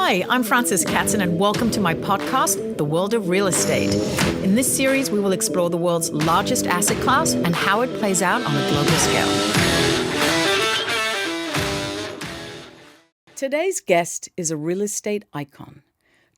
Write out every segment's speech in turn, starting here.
Hi, I'm Frances Katzen, and welcome to my podcast, The World of Real Estate. In this series, we will explore the world's largest asset class and how it plays out on a global scale. Today's guest is a real estate icon.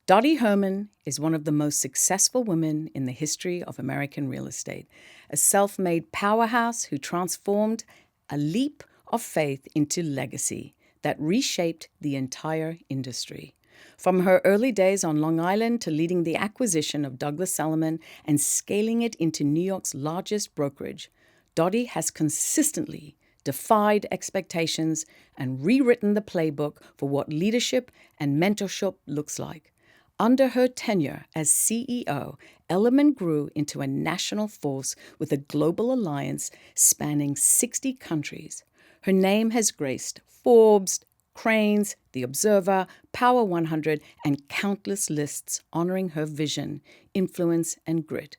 Dottie Herman is one of the most successful women in the history of American real estate, a self-made powerhouse who transformed a leap of faith into legacy that reshaped the entire industry. From her early days on Long Island to leading the acquisition of Douglas Elliman and scaling it into New York's largest brokerage, Dottie has consistently defied expectations and rewritten the playbook for what leadership and mentorship looks like. Under her tenure as CEO, Elliman grew into a national force with a global alliance spanning 60 countries. Her name has graced Forbes, Cranes, The Observer, Power 100, and countless lists honoring her vision, influence, and grit.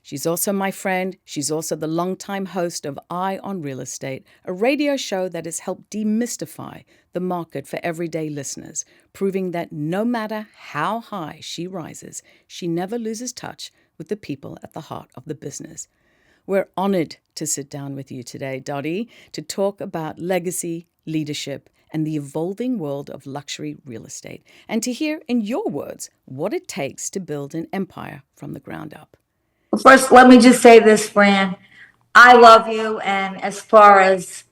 She's also my friend. She's also the longtime host of Eye on Real Estate, a radio show that has helped demystify the market for everyday listeners, proving that no matter how high she rises, she never loses touch with the people at the heart of the business. We're honored to sit down with you today, Dottie, to talk about legacy, leadership, and the evolving world of luxury real estate, and to hear, in your words, what it takes to build an empire from the ground up. Well, first, let me just say this, Fran. I love you, and as far as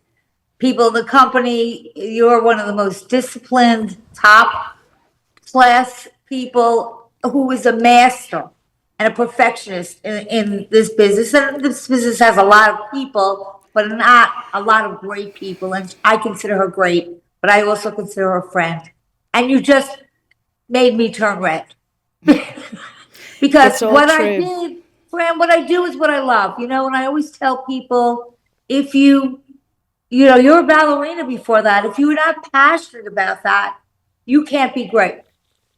people in the company, you're one of the most disciplined, top-class people who is a master and a perfectionist in this business. And this business has a lot of people, but not a lot of great people. And I consider her great, but I also consider her a friend. And you just made me turn red. Because what I did, Fran, what I do is what I love, and I always tell people, if you're a ballerina before that. If you're not passionate about that, you can't be great.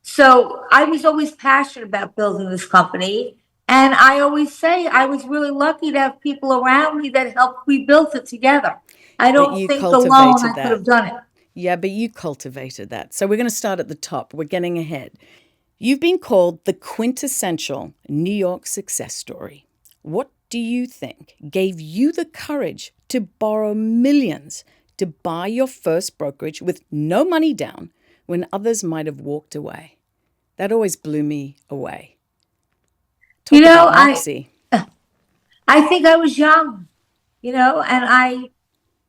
So I was always passionate about building this company. And I always say I was really lucky to have people around me that helped we build it together. I don't think alone I could have done it. Yeah, but you cultivated that. So we're going to start at the top. We're getting ahead. You've been called the quintessential New York success story. What do you think gave you the courage to borrow millions to buy your first brokerage with no money down when others might have walked away? That always blew me away. Talk about Moxie. I think I was young, and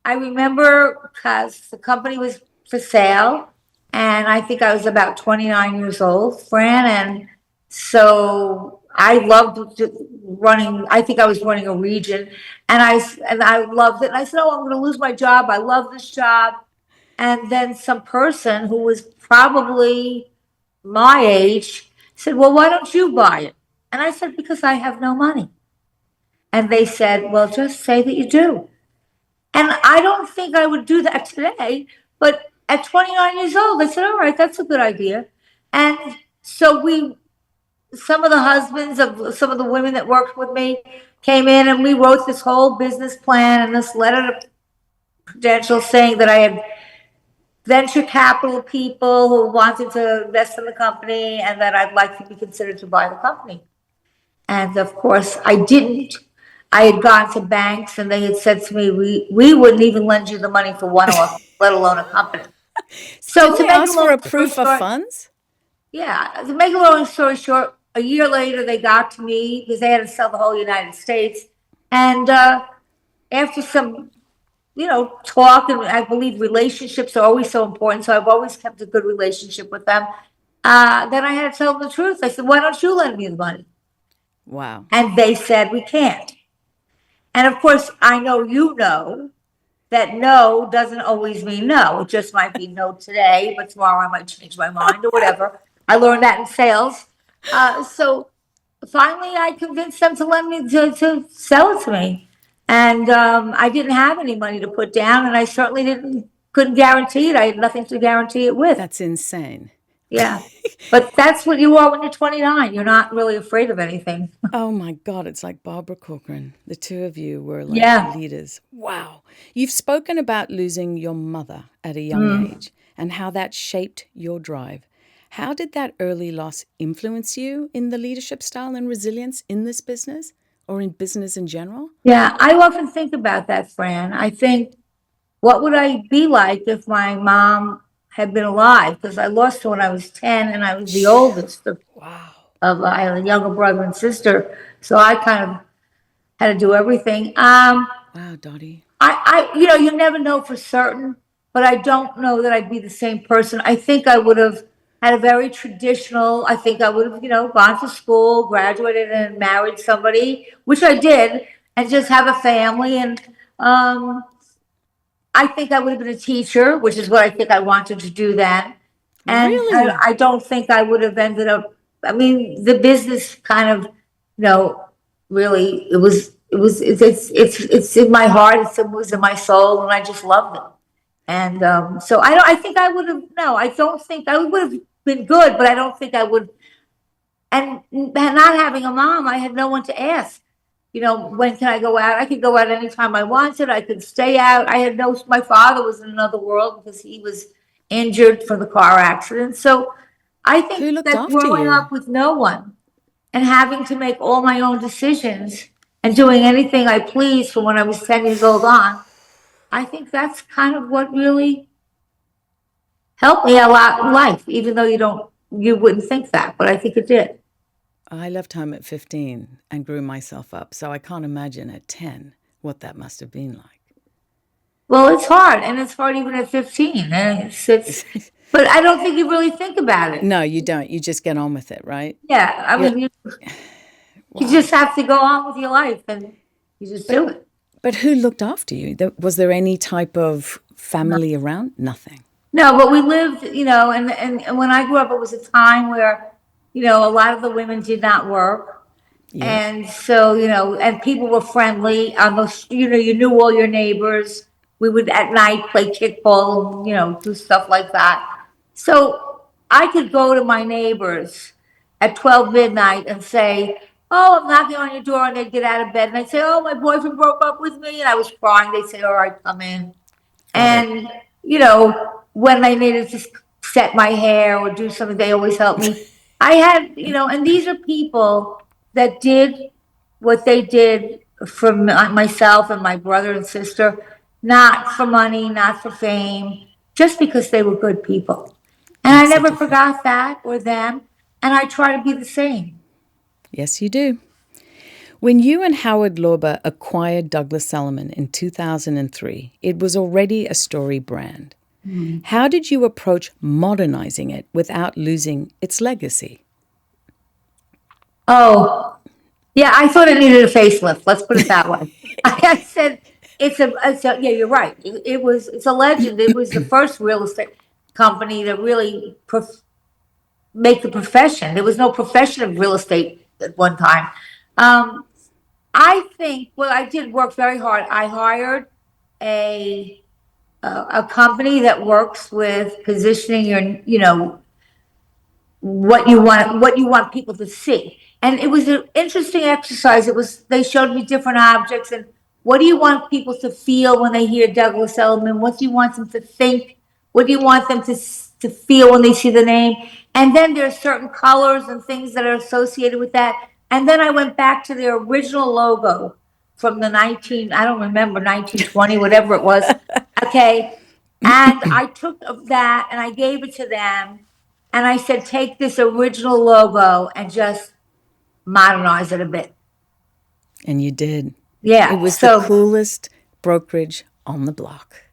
I remember because the company was for sale, and I think I was about 29 years old, Fran, and so I loved running. I think I was running a region, and I loved it. And I said, "Oh, I'm going to lose my job. I love this job." And then some person who was probably my age said, "Well, why don't you buy it?" And I said, "Because I have no money." And they said, "Well, just say that you do." And I don't think I would do that today, but at 29 years old, I said, "All right, that's a good idea." And so some of the husbands of some of the women that worked with me came in, and we wrote this whole business plan and this letter to Prudential saying that I had venture capital people who wanted to invest in the company and that I'd like to be considered to buy the company. And of course, I didn't. I had gone to banks and they had said to me, we wouldn't even lend you the money for one off, let alone a company. So to ask for a proof of funds? Yeah. To make a long story short, a year later, they got to me because they had to sell the whole United States. And after some, talk, and I believe relationships are always so important. So I've always kept a good relationship with them. Then I had to tell them the truth. I said, "Why don't you lend me the money?" Wow. And they said, "We can't." And of course, I know that no doesn't always mean no. It just might be no today, but tomorrow I might change my mind or whatever. I learned that in sales. So finally, I convinced them to lend me to sell it to me. And I didn't have any money to put down, and I certainly couldn't guarantee it. I had nothing to guarantee it with. That's insane. Yeah. But that's what you are when you're 29. You're not really afraid of anything. Oh my God, it's like Barbara Corcoran. The two of you were like leaders. Wow. You've spoken about losing your mother at a young age and how that shaped your drive. How did that early loss influence you in the leadership style and resilience in this business or in business in general? Yeah, I often think about that, Fran. I think, what would I be like if my mom had been alive? Because I lost her when I was 10 and I was the oldest Wow. I had a younger brother and sister. So I kind of had to do everything. Wow, Dottie. You never know for certain, but I don't know that I'd be the same person. I think I would have had a very traditional, I think I would have, gone to school, graduated and married somebody, which I did, and just have a family. And um, I think I would have been a teacher, which is what I think I wanted to do then. And Really? I don't think I would have ended up, I mean, the business kind of, really, it's in my heart, it was in my soul, and I just loved it. And so I think I would have, no, I don't think I would have been good, but I don't think I would. And not having a mom, I had no one to ask. When can I go out? I could go out anytime I wanted. I could stay out. My father was in another world because he was injured from the car accident. So I Who think looked that after growing you? up with no one and having to make all my own decisions and doing anything I pleased from when I was 10 years old on, I think that's kind of what really helped me a lot in life, even though you wouldn't think that, but I think it did. I left home at 15 and grew myself up, so I can't imagine at 10 what that must have been Well, it's hard, and it's hard even at 15. And like. but I don't think you really think about it. No, you don't. You just get on with it, right? Yeah, I Yeah. mean, you Wow. just have to go on with your life, and you just But do it. but who looked after you? Was there any type of family around? Nothing. No, but we lived, and when I grew up, it was a time where, a lot of the women did not work. Yep. And so, and people were friendly. Almost, you knew all your neighbors. We would at night play kickball, do stuff like that. So I could go to my neighbors at 12 midnight and say, "Oh, I'm knocking on your door," and they'd get out of bed, and I'd say, "Oh, my boyfriend broke up with me," and I was crying. They'd say, "All right, come in." Got it. And, when I needed to set my hair or do something, they always helped me. I had, and these are people that did what they did for myself and my brother and sister, not for money, not for fame, just because they were good people. And I Makes a never difference. forgot that or them. And I try to be the same. Yes, you do. When you and Howard Lorber acquired Douglas Elliman in 2003, it was already a story brand. How did you approach modernizing it without losing its legacy? Oh, yeah, I thought it needed a facelift. Let's put it that way. I said yeah, you're right. It's a legend. It was the first real estate company to really make the profession. There was no profession of real estate at one time. Um, I think, well, I did work very hard. I hired a a company that works with positioning what you want people to see. And it was an interesting exercise. They showed me different objects and what do you want people to feel when they hear Douglas Elliman? What do you want them to think? What do you want them to feel when they see the name? And then there's certain colors and things that are associated with that. And then I went back to their original logo from the 19, I don't remember, 1920, whatever it was. Okay. And I took of that and I gave it to them and I said, take this original logo and just modernize it a bit. And you did. It Yeah. was the So, coolest brokerage on the block.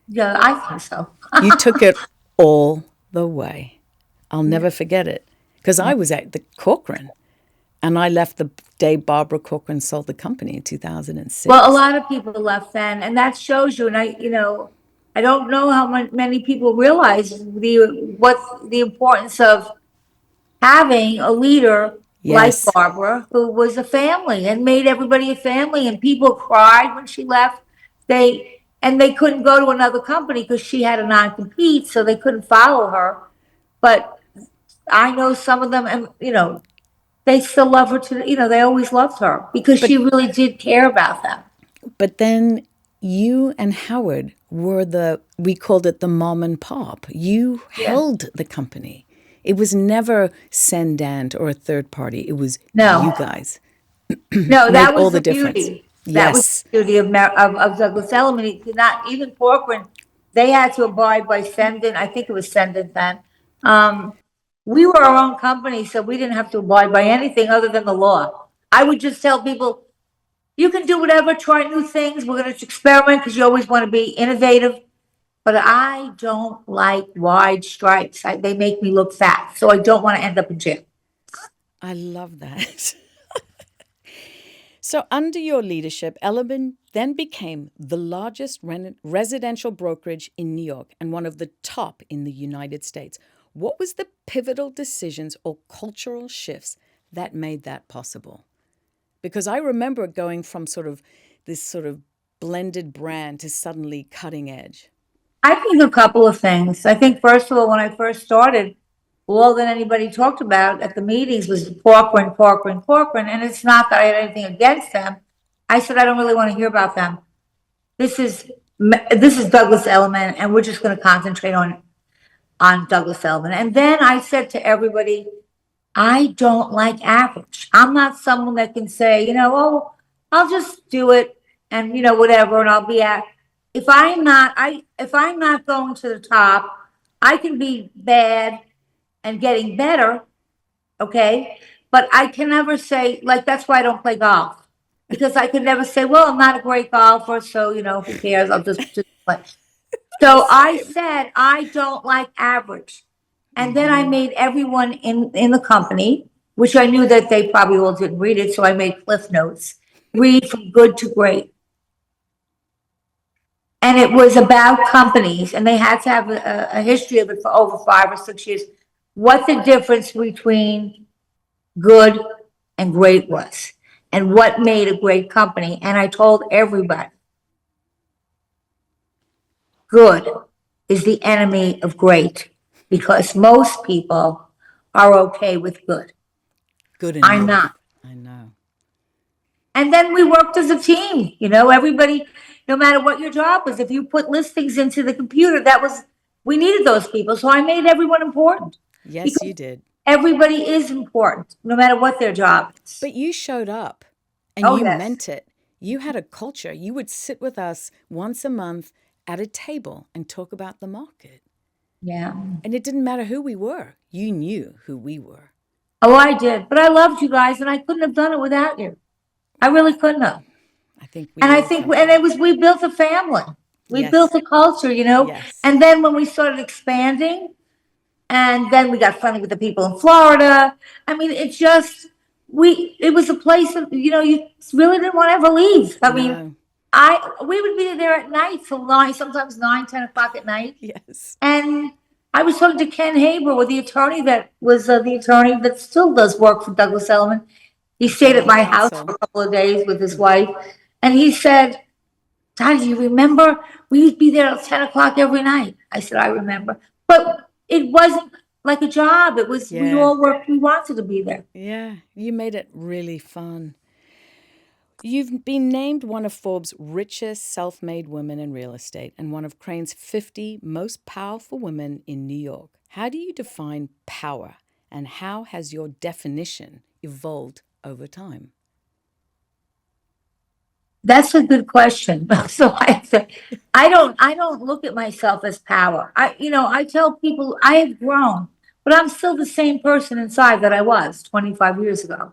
yeah, I think so. You took it all the way. I'll Yeah. never forget it because I was at the Corcoran and I left the day Barbara Corcoran sold the company in Well, a 2006. lot of people left then, and that shows you. And I don't know how many people realize the importance of having a leader like Yes, Barbara, who was a family and made everybody a family, and people cried when she left. They couldn't go to another company because she had a non-compete, so they couldn't follow her. But I know some of them, and they still love her they always loved her because but she really did care about them. then you and Howard were we called it the mom and pop. You Yeah. held the company. It was never Sendant or a third party. It was you No, guys. no, Made that all was the the difference. beauty. That was Yes. the beauty of Douglas Elliman. He could not, even Corcoran, they had to abide by Sendon. I think it was Sendon then. Um, we were our own company, so we didn't have to abide by anything other than the law. I would just tell people, you can do whatever, try new things. We're going to experiment because you always want to be innovative. But I don't like wide stripes. They make me look fat, so I don't want to end up in jail. I love that. So, under your leadership, Elliman then became the largest residential brokerage in New York and one of the top in the United States. What was the pivotal decisions or cultural shifts that made that possible? Because I remember going from this sort of blended brand to suddenly cutting edge. I think a couple of things. I think, first of all, when I first started, all that anybody talked about at the meetings was Corcoran, Corcoran, Corcoran. And it's not that I had anything against them. I said, I don't really want to hear about them. This is Douglas Elliman, and we're just going to concentrate on Douglas Elliman. And then I said to everybody, I don't like average. I'm not someone that can say, oh, I'll just do it and whatever, and I'll be at. If I'm not going to the top, I can be bad and getting better, okay? But I can never say, like, that's why I don't play golf. Because I could never say, well, I'm not a great golfer, so who cares? I'll just play. So I Same. said, I don't like average. And then I made everyone in the company, which I knew that they probably all didn't read it, so I made cliff notes, read from good to great. And it was about companies, and they had to have a history of it for over 5 or 6 years. What the difference between good and great was, and what made a great company. And I told everybody, good is the enemy of great, because most people are okay with good. Good I'm enough. not. I know. And then we worked as a team, everybody, no matter what your job was, if you put listings into the computer, we needed those people. So I made everyone important, Yes, because you did. everybody is important, no matter what their job is. But you showed up and Oh, you yes. meant it. You had a culture. You would sit with us once a month at a table and talk about the market. Yeah. And it didn't matter who we were. You knew who we were. Oh, I did. But I loved you guys, and I couldn't have done it without you. I really couldn't have. I think we And I all think, felt and that. we built a family. We built Yes. a culture, Yes. And then when we started expanding, and then we got friendly with the people in Florida. I mean, it was a place that, you really didn't want to ever leave. I mean, No. we would be there at night till 9, sometimes 9, 10 o'clock at night. Yes. And I was talking to Ken Haber, with the attorney that was the attorney that still does work for Douglas Elliman. He The stayed at general my house for counsel. a couple of days with his wife. And he said, Dottie, you remember? We used to be there at 10 o'clock every night. I said, I remember. But it wasn't like a job. It was, we Yeah. all worked, we wanted to be there. Yeah. You made it really fun. You've been named one of Forbes' richest self made women in real estate and one of Crane's 50 most powerful women in New York. How do you define power, and how has your definition evolved over time? That's a good question. So I don't look at myself as power. I tell people I have grown, but I'm still the same person inside that I was 25 years ago.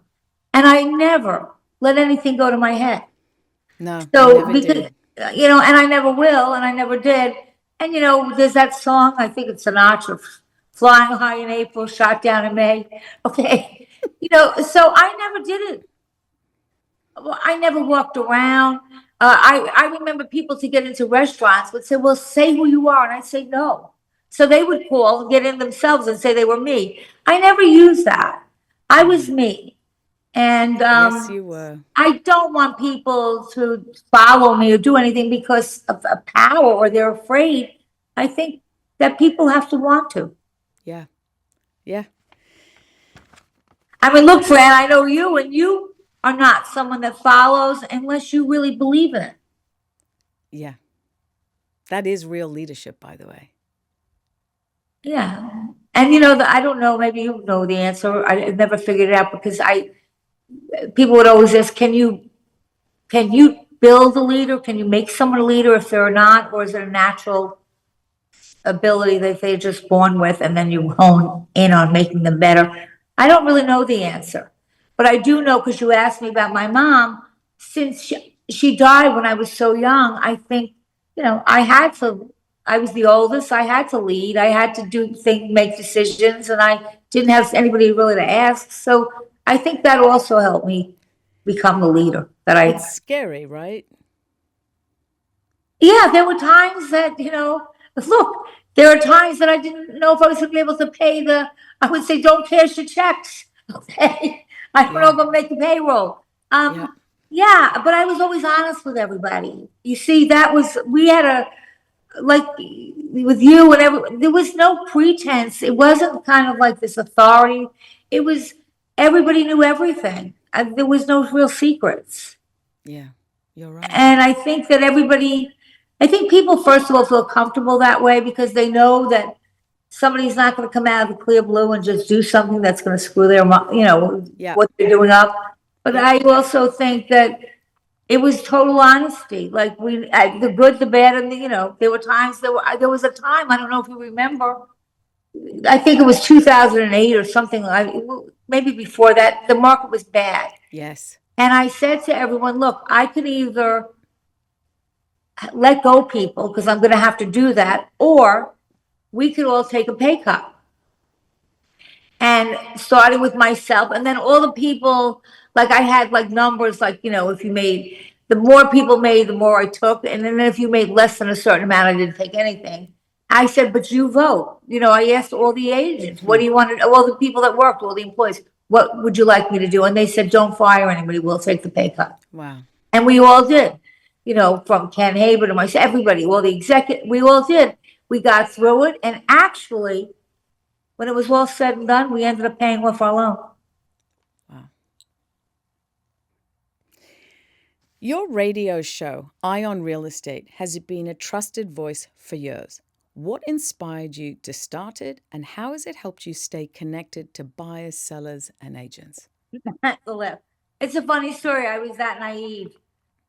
And I never let anything go to my head. No, you So never because, did. and I never will, and I never did. And, there's that song, I think it's Sinatra, Flying High in April, Shot Down in May. Okay. So I never did it. Well, I never walked around. I remember people, to get into restaurants, would say, well, say who you are. And I'd say no. So they would call and get in themselves and say they were me. I never used that. I was me. And Yes, you were. I don't want people to follow me or do anything because of power, or they're afraid. I think that people have to want to. Yeah. Yeah. I mean, look, Fran, I know you, and you are not someone that follows unless you really believe in it. Yeah. That is real leadership, by the way. Yeah. And I don't know, maybe you know the answer. I never figured it out because people would always ask, can you build a leader? Can you make someone a leader if they're not, or is it a natural ability that they're just born with, and then you hone in on making them better? I don't really know the answer, but I do know because you asked me about my mom. Since she died when I was so young, I think I had to. I was the oldest. I had to lead. I had to make decisions, and I didn't have anybody really to ask. So I think that also helped me become the leader that It's I. scary, right? Yeah, there were times that, look, there are times that I didn't know if I was going to be able to pay I would say, don't cash your checks. Okay. I don't know Yeah. if I'm making payroll. Yeah. Yeah, but I was always honest with everybody. You see, we had like with you, there was no pretense. It wasn't kind of like this authority. It was, everybody knew everything. There was no real secrets. Yeah. You're right. And I think people, first of all, feel comfortable that way because they know that somebody's not going to come out of the clear blue and just do something that's going to screw Yeah. what they're doing up. But Yep. I also think that it was total honesty. Like the good, the bad, and there were times, there was a time, I don't know if you remember, I think it was 2008 or something, maybe before that, the market was bad. Yes. And I said to everyone, look, I could either let go people because I'm going to have to do that, or we could all take a pay cut. And starting with myself, and then all the people, like I had like numbers, like, if you made, the more people made, the more I took. And then if you made less than a certain amount, I didn't take anything. I said, but you vote. I asked all the agents, what do you want to, all the people that worked, all the employees, what would you like me to do? And they said, don't fire anybody. We'll take the pay cut. Wow. And we all did, from Ken Haber to myself, everybody, all the executive, we all did. We got through it. And actually, when it was all said and done, we ended up paying off our loan. Wow. Your radio show, Eye on Real Estate, has been a trusted voice for years. What inspired you to start it, and how has it helped you stay connected to buyers, sellers, and agents? The left. It's a funny story. I was that naive.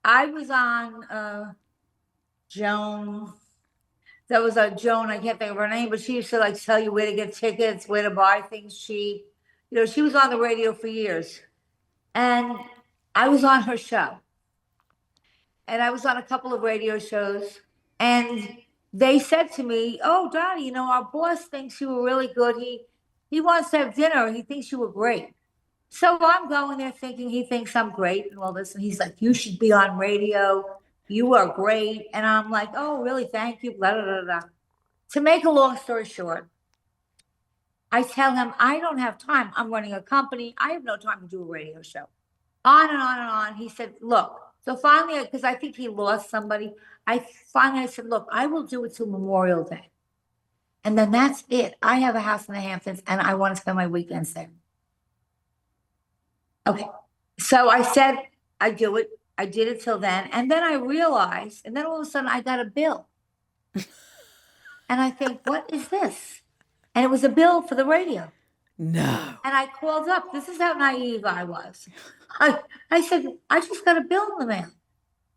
I was on Joan. That was a Joan. I can't think of her name, but she used to like tell you where to get tickets, where to buy things cheap. She was on the radio for years, and I was on her show, and I was on a couple of radio shows, and they said to me, "Oh, Dottie, our boss thinks you were really good. He wants to have dinner. He thinks you were great." So I'm going there thinking he thinks I'm great and all this. And he's like, you should be on radio. You are great. And I'm like, oh, really? Thank you. Blah, blah, blah, blah. To make a long story short, I tell him, I don't have time. I'm running a company. I have no time to do a radio show. On and on and on. He said, look. So finally, because I think he lost somebody, I said, look, I will do it till Memorial Day. And then that's it. I have a house in the Hamptons and I want to spend my weekends there. Okay. So I said, I do it. I did it till then. And then I realized, and then all of a sudden I got a bill. And I think, what is this? And it was a bill for the radio. No. And I called up. This is how naive I was. I said, I just got a bill in the mail.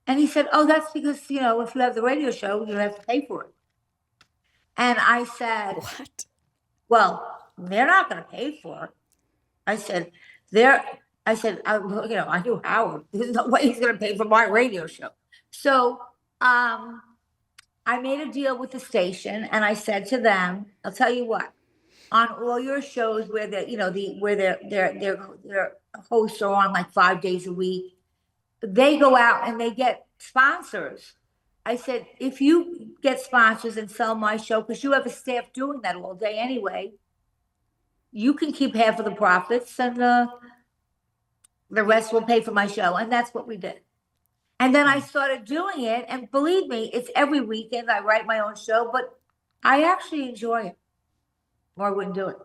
And he said, oh, that's because, if you have the radio show, you have to pay for it. And I said, What? well, they're not going to pay for it. I said, I knew Howard. There's no way he's going to pay for my radio show. So I made a deal with the station, and I said to them, "I'll tell you what. On all your shows where their hosts are on like 5 days a week, they go out and they get sponsors." I said, "If you get sponsors and sell my show, because you have a staff doing that all day anyway, you can keep half of the profits, and the rest will pay for my show." And that's what we did. And then I started doing it. And believe me, it's every weekend. I write my own show, but I actually enjoy it. Or I wouldn't do it.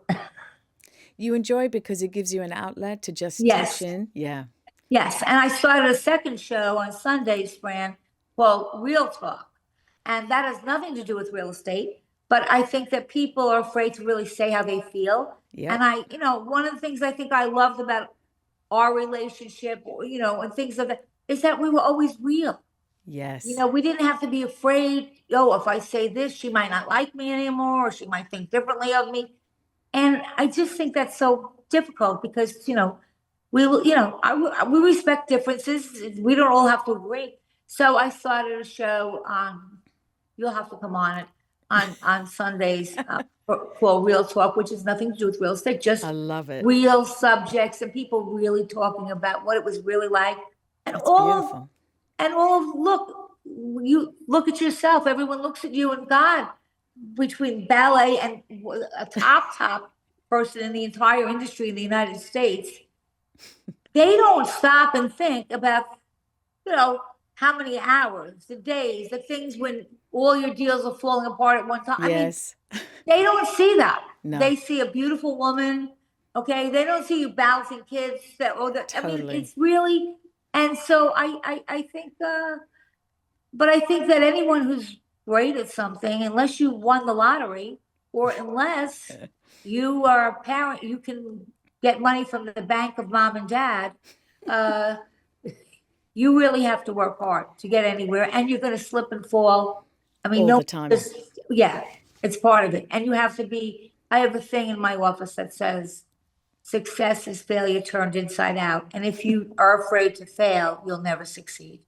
You enjoy because it gives you an outlet to just Yes. touch in? Yeah. Yes. And I started a second show on Sundays, Fran, called Real Talk. And that has nothing to do with real estate. but I think that people are afraid to really say how they feel. And Yep. one of the things I think I loved about our relationship, and things of that, is that we were always real. Yes. We didn't have to be afraid, oh, if I say this, she might not like me anymore, or she might think differently of me. And I just think that's so difficult because, we respect differences. We don't all have to agree. So I started a show on, you'll have to come on it, on Sundays, called Real Talk, which has nothing to do with real estate, I just love it. real subjects and people really talking about what it was really like. And It's beautiful. look, you look at yourself, everyone looks at you and God, between ballet and a top person in the entire industry in the United States, they don't stop and think about, you know, how many hours, the days, the things when all your deals are falling apart at one time. I mean, Yes. they don't see that. No, They see a beautiful woman. Okay, they don't see you bouncing kids. I mean, totally. it's really, and so I think, but I think that anyone who's great at something, unless you won the lottery, or unless you are a parent, you can get money from the bank of mom and dad. Uh, you really have to work hard to get anywhere, and you're going to slip and fall. I mean, All no, the time. just, yeah, it's part of it. And you have to be. I have a thing in my office that says, "Success is failure turned inside out." And if you are afraid to fail, you'll never succeed.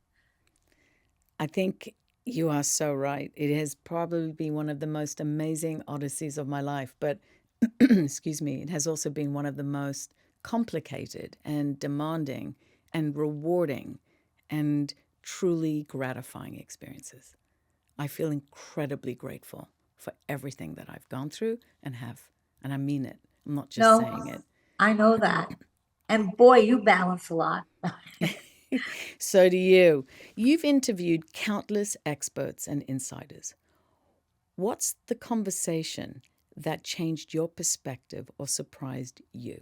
I think you are so right. It has probably been one of the most amazing odysseys of my life, but excuse me, it has also been one of the most complicated and demanding and rewarding and truly gratifying experiences. I feel incredibly grateful for everything that I've gone through and have, and I mean it. I'm not just No, saying it. I know that. And boy, you balance a lot. So do you. You've interviewed countless experts and insiders. What's the conversation that changed your perspective or surprised you?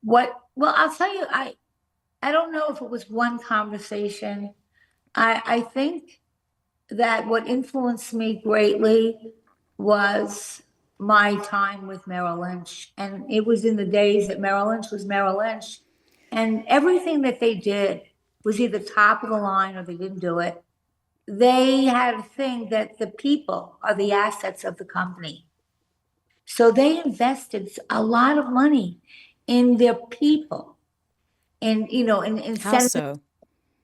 Well, I'll tell you, I don't know if it was one conversation. I think that what influenced me greatly was my time with Merrill Lynch. And it was in the days that Merrill Lynch was Merrill Lynch. And everything that they did was either top of the line or they didn't do it. They had a thing that the people are the assets of the company. So they invested a lot of money in their people and, in How sending, so?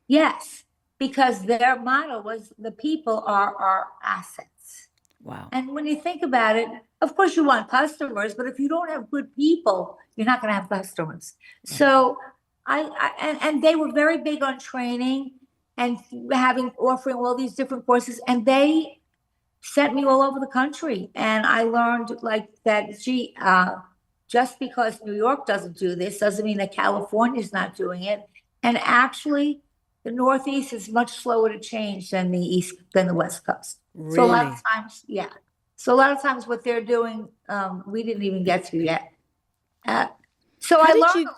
yes, because their motto was the people are our assets. Wow. And when you think about it, of course you want customers, but if you don't have good people, you're not going to have customers. Right. So and they were very big on training and offering all these different courses, and they sent me all over the country. And I learned like that, gee, just because New York doesn't do this doesn't mean that California's not doing it. And actually, the Northeast is much slower to change than the West Coast. So a lot of Really? times, yeah. So a lot of times what they're doing, we didn't even get to yet. Uh, so How I did learned you a lot.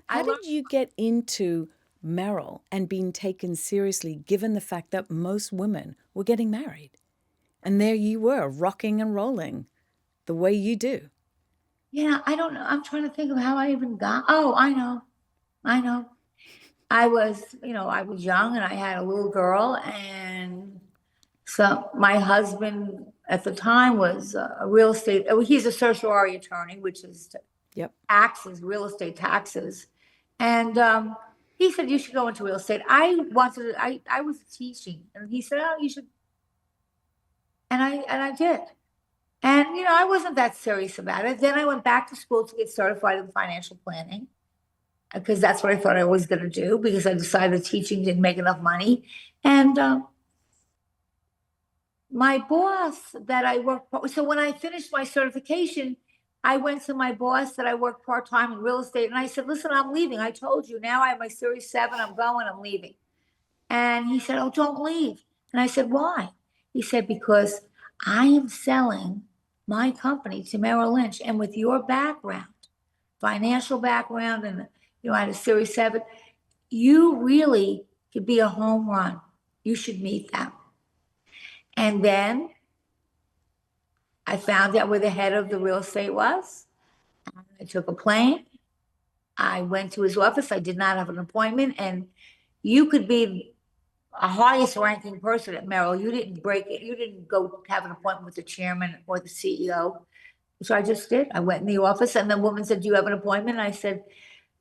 I how learned, did you get into Merrill and being taken seriously given the fact that most women were getting married? And there you were, rocking and rolling the way you do. yeah, I don't know. I'm trying to think of how I even got. Oh, I know. I know. I was young and I had a little girl, and so my husband at the time was a real estate, he's a certiorari attorney, which is Yep. taxes, real estate taxes. And he said, you should go into real estate. I was teaching, and he said, oh, you should. And I did. And, I wasn't that serious about it. Then I went back to school to get certified in financial planning because that's what I thought I was going to do because I decided teaching didn't make enough money. And my boss that I worked, so when I finished my certification, I went to my boss that I worked part-time in real estate and I said, listen, I'm leaving. I told you, now I have my Series 7, I'm leaving. And he said, oh, don't leave. And I said, why? He said, because I am selling my company to Merrill Lynch. And with your background, financial background, and I had a Series 7, you really could be a home run. You should meet them. And then I found out where the head of the real estate was. I took a plane. I went to his office. I did not have an appointment. And you could be a highest ranking person at Merrill. You didn't break it. You didn't go have an appointment with the chairman or the CEO. So I just did. I went in the office and the woman said, do you have an appointment? And I said,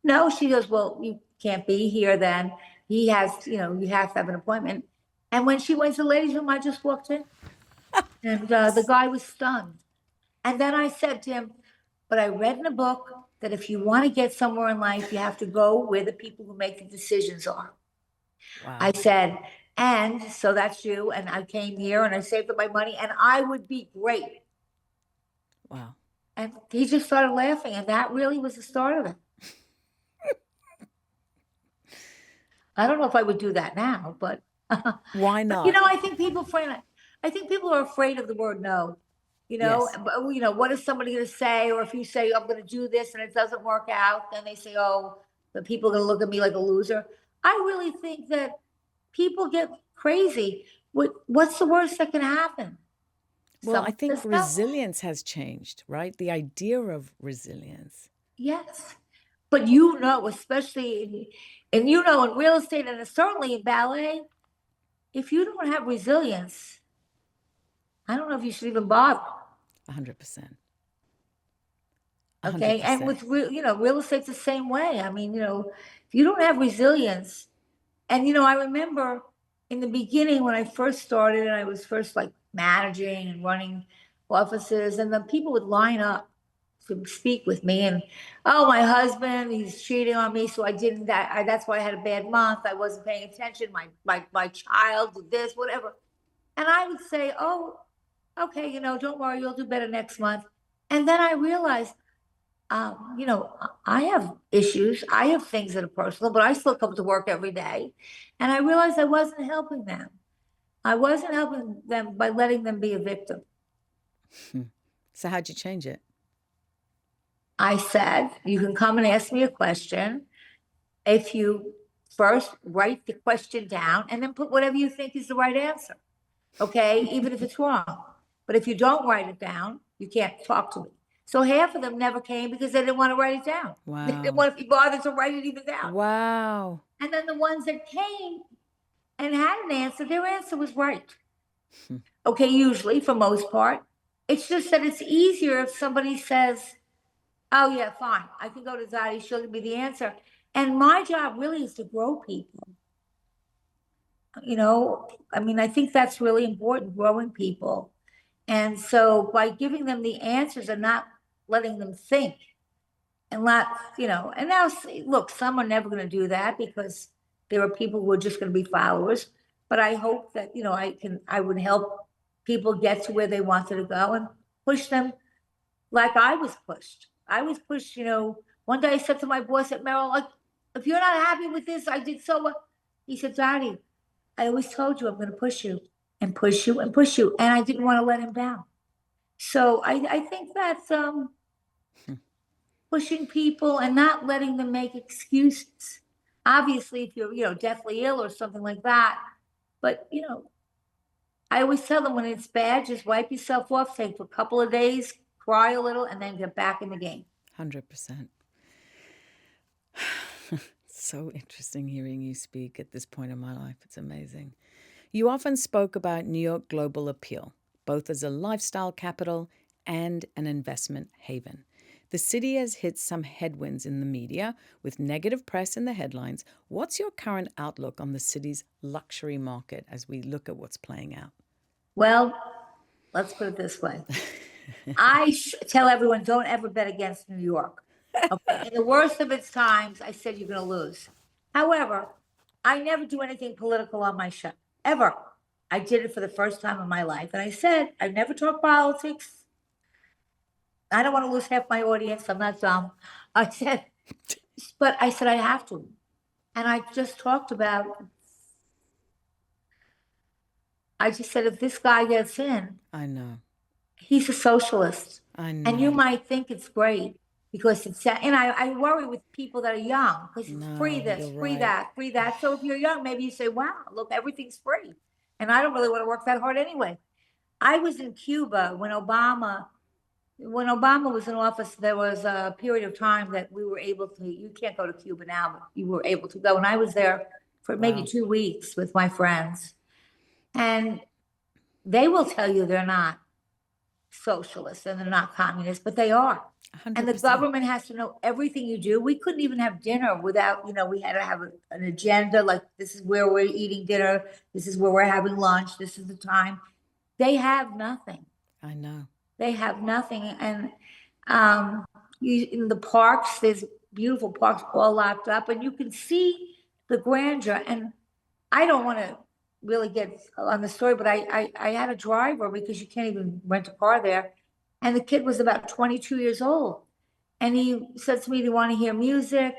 no. She goes, well, you can't be here then. He has, you have to have an appointment. And when she went to the ladies' room, I just walked in. And the guy was stunned. And then I said to him, but I read in a book that if you want to get somewhere in life, you have to go where the people who make the decisions are. Wow. I said, and so that's you. And I came here and I saved up my money and I would be great. Wow. And he just started laughing. And that really was the start of it. I don't know if I would do that now, but why not? But, I think people are afraid of the word no. Yes. But, what is somebody going to say? Or if you say, I'm going to do this and it doesn't work out, then they say, oh, the people are going to look at me like a loser. I really think that people get crazy. What's the worst that can happen? Well, I think resilience has changed, right? The idea of resilience. Yes. But especially in real estate and certainly in ballet, if you don't have resilience, I don't know if you should even bother. 100%. Okay. And with real estate's the same way. I mean, if you don't have resilience, and I remember in the beginning when I first started and I was first like managing and running offices, and the people would line up to speak with me, and oh, my husband, he's cheating on me, so I didn't. That's why I had a bad month. I wasn't paying attention. My child did this, whatever, and I would say, oh, okay, don't worry, you'll do better next month. And then I realized, I have issues. I have things that are personal, but I still come to work every day. And I realized I wasn't helping them. I wasn't helping them by letting them be a victim. So how'd you change it? I said, you can come and ask me a question. If you first write the question down and then put whatever you think is the right answer. Okay, even if it's wrong. But if you don't write it down, you can't talk to me. So half of them never came because they didn't want to write it down. Wow. They didn't want to be bothered to write it even down. Wow. And then the ones that came and had an answer, their answer was right. Okay, usually for most part. It's just that it's easier if somebody says, oh yeah, fine, I can go to Dottie, she'll give me the answer. And my job really is to grow people. I think that's really important, growing people. And so by giving them the answers and not letting them think and and now look, some are never going to do that because there are people who are just going to be followers. But I hope that, I would help people get to where they wanted to go and push them like I was pushed. I was pushed, one day I said to my boss at Merrill, like, if you're not happy with this, I did so well. He said, Dottie, I always told you I'm going to push you and push you and push you. And I didn't want to let him down. So I think that's pushing people and not letting them make excuses. Obviously, if you're, deathly ill or something like that. But, I always tell them when it's bad, just wipe yourself off, take a couple of days, cry a little, and then get back in the game. 100%. So interesting hearing you speak at this point in my life. It's amazing. You often spoke about New York global appeal, both as a lifestyle capital and an investment haven. The city has hit some headwinds in the media with negative press in the headlines. What's your current outlook on the city's luxury market as we look at what's playing out? Well, let's put it this way. I tell everyone, don't ever bet against New York. Okay? In the worst of its times, I said you're going to lose. However, I never do anything political on my show, ever. I did it for the first time in my life. And I said, I never talk politics. I don't want to lose half my audience. I'm not dumb. I said, I have to. And I just said, if this guy gets in, I know. he's a socialist. I know. And you might think it's great. because it's, and I worry with people that are young, because it's free No, this, you're free right. that, free that. So if you're young, maybe you say, wow, look, everything's free. And I don't really want to work that hard anyway. I was in Cuba when Obama was in office. There was a period of time that we were able to, you can't go to Cuba now, but you were able to go. And I was there for maybe Wow. 2 weeks with my friends. And they will tell you they're not socialists and they're not communists, but they are. And the 100%. government has to know everything you do. We couldn't even have dinner without, we had to have an agenda, like this is where we're eating dinner, this is where we're having lunch, this is the time. They have nothing. I know. They have nothing. And in the parks, there's beautiful parks all locked up, and you can see the grandeur. And I don't want to really get on the story, but I had a driver, because you can't even rent a car there. And the kid was about 22 years old. And he said to me, do you want to hear music?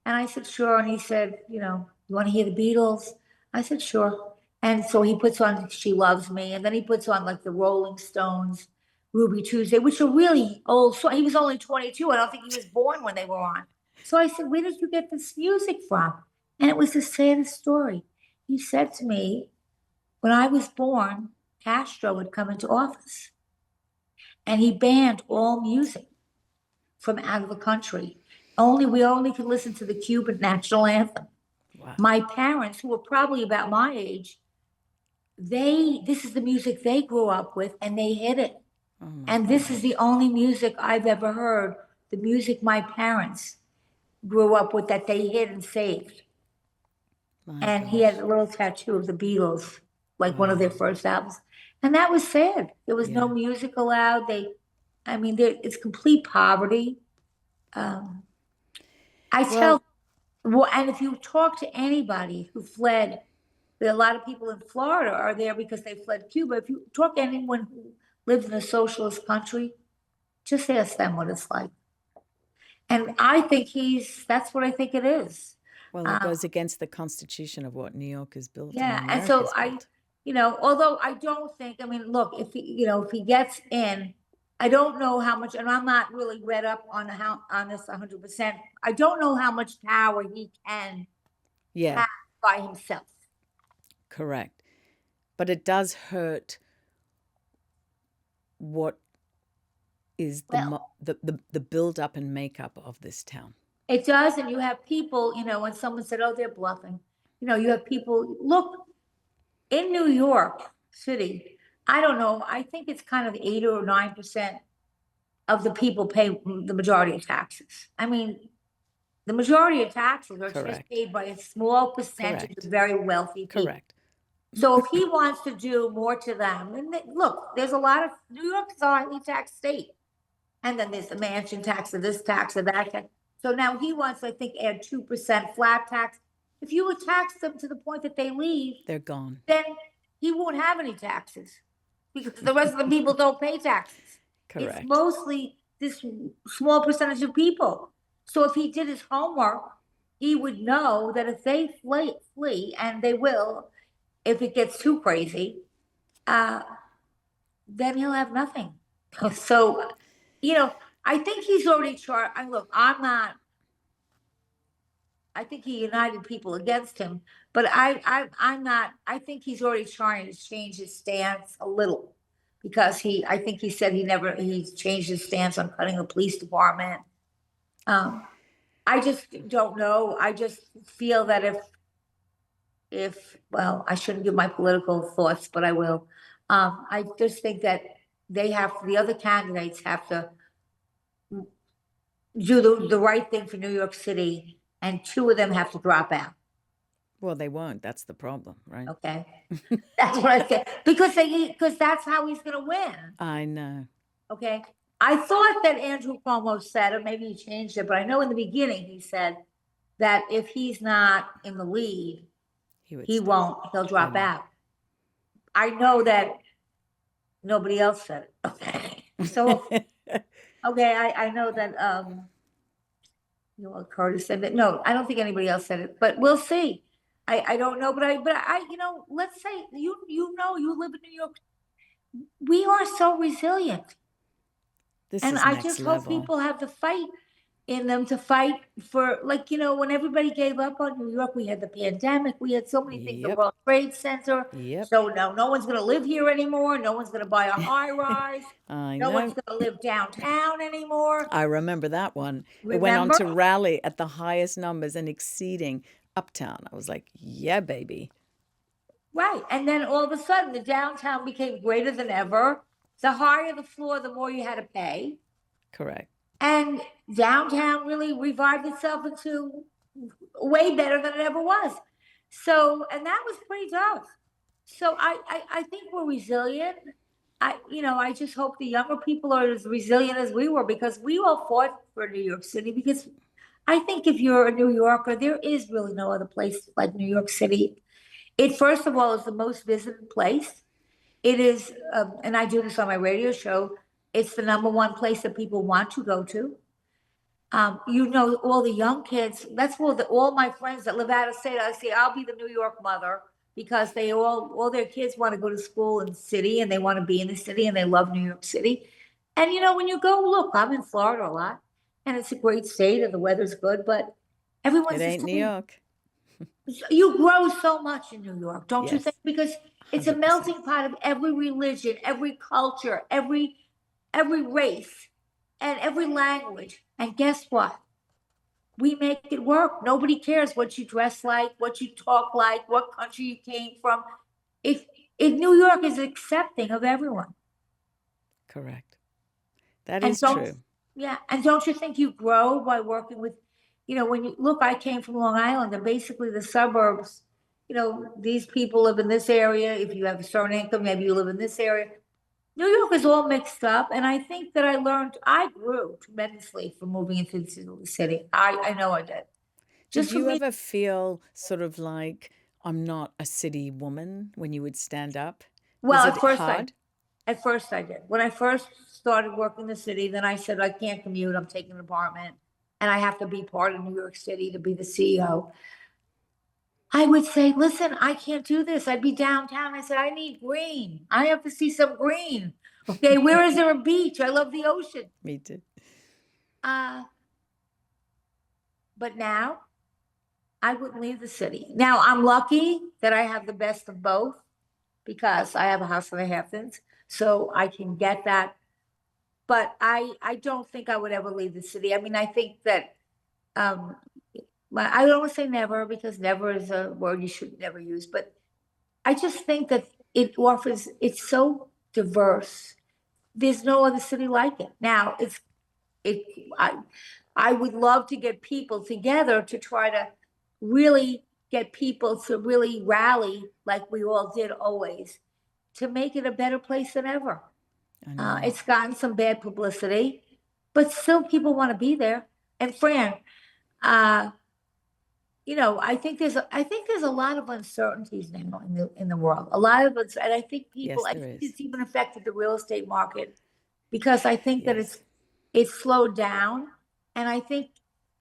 And I said, sure. And he said, you want to hear the Beatles? I said, sure. And so he puts on She Loves Me. And then he puts on like the Rolling Stones, Ruby Tuesday, which are really old. So he was only 22. I don't think he was born when they were on. So I said, where did you get this music from? And it was the saddest story. He said to me, when I was born, Castro had come into office and he banned all music from out of the country. We only could listen to the Cuban national anthem. Wow. My parents, who were probably about my age, this is the music they grew up with, and they hid it. Oh my And this is the only music I've ever heard, the music my parents grew up with that they hid and saved. My And he gosh. had a little tattoo of the Beatles, like one of Wow. their first albums. And that was sad. There was no Yeah. music allowed. It's complete poverty. Um, I Well, tell, well, and if you talk to anybody who fled, a lot of people in Florida are there because they fled Cuba. If you talk to anyone who lives in a socialist country, just ask them what it's like. And I think that's what I think it is. well, it Um, goes against the constitution of what New York is built and yeah. And so America's built. although I don't think, look, if he gets in, I don't know how much, and I'm not really read up on this 100%. I don't know how much power he can Yeah, have by himself. correct. But it does hurt what is Well, the build up and makeup of this town. it does, and you have people, when someone said, "Oh, they're bluffing," you have people. Look, in New York City, I don't know. I think it's kind of 8 or 9% of the people pay the majority of taxes. The majority of taxes are just Correct. paid by a small percentage Correct. of very wealthy people. Correct. So if he wants to do more to them, and look, there's a lot of New York is a highly taxed state, and then there's the mansion tax, or this tax, or that tax. So now he wants, I think, add 2% flat tax. If you would tax them to the point that they leave, They're gone. then he won't have any taxes, because the rest of the people don't pay taxes. It's Correct. mostly this small percentage of people. So if he did his homework, he would know that if they flee, and they will, if it gets too crazy, uh, then he'll have nothing. So, I think he's already charged. Look, I think he united people against him, but I'm not. I think he's already trying to change his stance a little, because I think he said he's changed his stance on cutting the police department. Um, I just don't know. I just feel that well, I shouldn't give my political thoughts, but I will. I just think that the other candidates have to do the right thing for New York City, and two of them have to drop out. Well, they won't. That's the problem, right? Okay. That's what I said. Because that's how he's going to win. I know. Okay. I thought that Andrew Cuomo said, or maybe he changed it, but I know in the beginning he said that if he's not in the lead, he'll drop out. I know that nobody else said it. Okay. So, okay, I know that, Curtis said that. No, I don't think anybody else said it, but we'll see. I don't know, but let's say you live in New York. We are so resilient. This And is I next just hope level. people have the fight. in them to fight for, like, when everybody gave up on New York, we had the pandemic, we had so many things, the Yep. World Trade Center. Yep. So now no one's going to live here anymore. No one's going to buy a high rise. I No one's know. going to live downtown anymore. I remember that one. It went on Remember? to rally at the highest numbers and exceeding Uptown. I was like, yeah, baby. Right. And then all of a sudden, the downtown became greater than ever. The higher the floor, the more you had to pay. Correct. And downtown really revived itself into way better than it ever was. So, and that was pretty tough. So I think we're resilient. I just hope the younger people are as resilient as we were, because we all fought for New York City. Because I think if you're a New Yorker, there is really no other place like New York City. It, first of all, is the most visited place. It is, and I do this on my radio show. It's the number one place that people want to go to. All the young kids, that's all my friends that live out of state, I say, I'll be the New York mother, because all their kids want to go to school in the city, and they want to be in the city, and they love New York City. And when you go, look, I'm in Florida a lot, and it's a great state and the weather's good, but It everyone's just ain't New saying, York. you grow so much in New York, don't you think? Yes. Because it's a 100%. melting pot of every religion, every culture, every race, and every language. And guess what? We make it work. Nobody cares what you dress like, what you talk like, what country you came from. If New York is accepting of everyone. Correct. That And is don't true. Yeah, and don't you think you grow by working with, when you look, I came from Long Island, and basically the suburbs, these people live in this area. If you have a certain income, maybe you live in this area. New York is all mixed up, and I think that I grew tremendously from moving into the city. I know I did. Did Just for you me, ever feel sort of like, I'm not a city woman when you would stand up? Was well, it hard? at first I did. When I first started working in the city, then I said, I can't commute, I'm taking an apartment, and I have to be part of New York City to be the CEO. I would say, listen, I can't do this. I'd be downtown. I said, I need green. I have to see some green. Okay, where is there a beach? I love the ocean. Me too. Uh, but now I wouldn't leave the city. Now I'm lucky that I have the best of both, because I have a house in the Hamptons, so I can get that. But I don't think I would ever leave the city. I mean, I think that um, I don't want to say never, because never is a word you should never use. But I just think that it's so diverse. There's no other city like it. Now it. I would love to get people together to try to really get people to really rally, like we all did always, to make it a better place than ever. I know. It's gotten some bad publicity, but still people want to be there. And Fran, uh, I think there's a lot of uncertainties now in the world. A lot of us, and Yes, I there think is. it's even affected the real estate market, because I think that Yes. it's slowed down. And I think,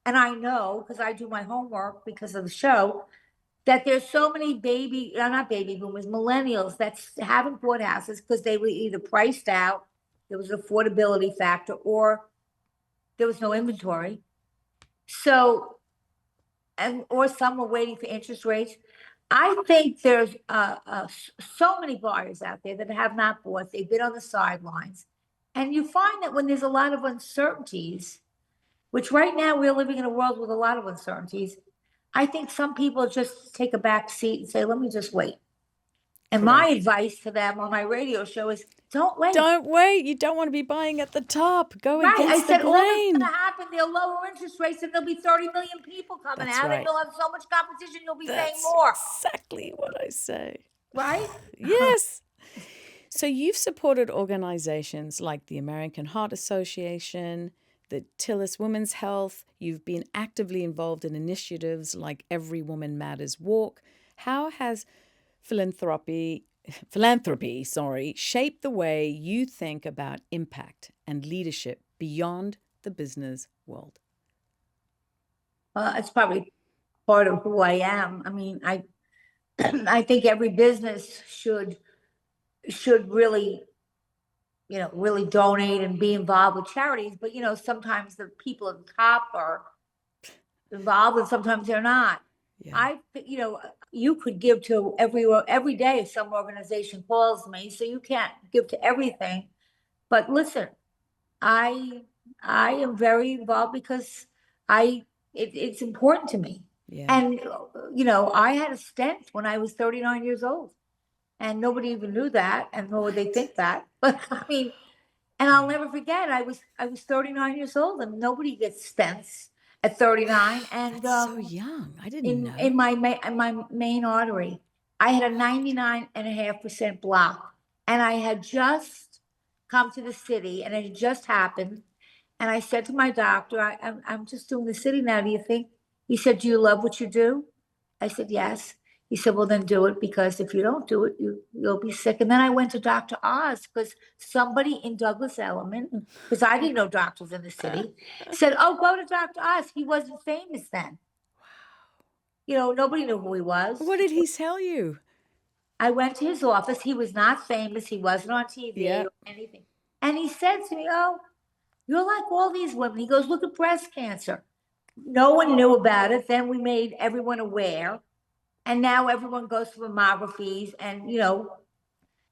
and I know, because I do my homework because of the show, that there's so many not baby boomers, millennials that haven't bought houses because they were either priced out, there was an affordability factor, or there was no inventory. So, or some were waiting for interest rates. I think there's so many buyers out there that have not bought. They've been on the sidelines. And you find that when there's a lot of uncertainties, which right now we're living in a world with a lot of uncertainties, I think some people just take a back seat and say, let me just wait. And my Correct. advice to them on my radio show is, don't wait. Don't wait. You don't want to be buying at the top. Go Right. I against the said, all that's going grain. to happen, they'll lower interest rates, and there'll be 30 million people coming That's out, and right. you'll have so much competition, you'll be paying That's more. exactly what I say. Right? Yes. So you've supported organizations like the American Heart Association, the Tillis Women's Health. You've been actively involved in initiatives like Every Woman Matters Walk. How has philanthropy, shaped the way you think about impact and leadership beyond the business world? It's probably part of who I am. I mean, I think every business should really really donate and be involved with charities, but sometimes the people at the top are involved and sometimes they're not. Yeah. You could give to every day some organization calls me, so you can't give to everything. But listen, I I am very involved because it's important to me. Yeah. And I had a stent when I was 39 years old, and nobody even knew that, and nor would they What? think that. But I mean, and I'll Wow. never forget, I was 39 years old, and nobody gets stents at 39. Wow. And That's so young. I didn't in know. my main artery, I had a 99.5% block, and I had just come to the city, and it had just happened. And I said to my doctor, I'm just doing the city now. Do you think? He said, "Do you love what you do?" I said, "Yes." He said, "Well, then do it, because if you don't do it, you'll be sick." And then I went to Dr. Oz because somebody in Douglas Elliman, because I didn't know doctors in the city, said, "Oh, go to Dr. Oz." He wasn't famous then. Nobody knew who he was. What did he tell you? I went to his office. He was not famous. He wasn't on TV Yeah. or anything. And he said to me, "Oh, you're like all these women." He goes, "Look at breast cancer." No one knew about it. Then we made everyone aware. And now everyone goes to mammographies, and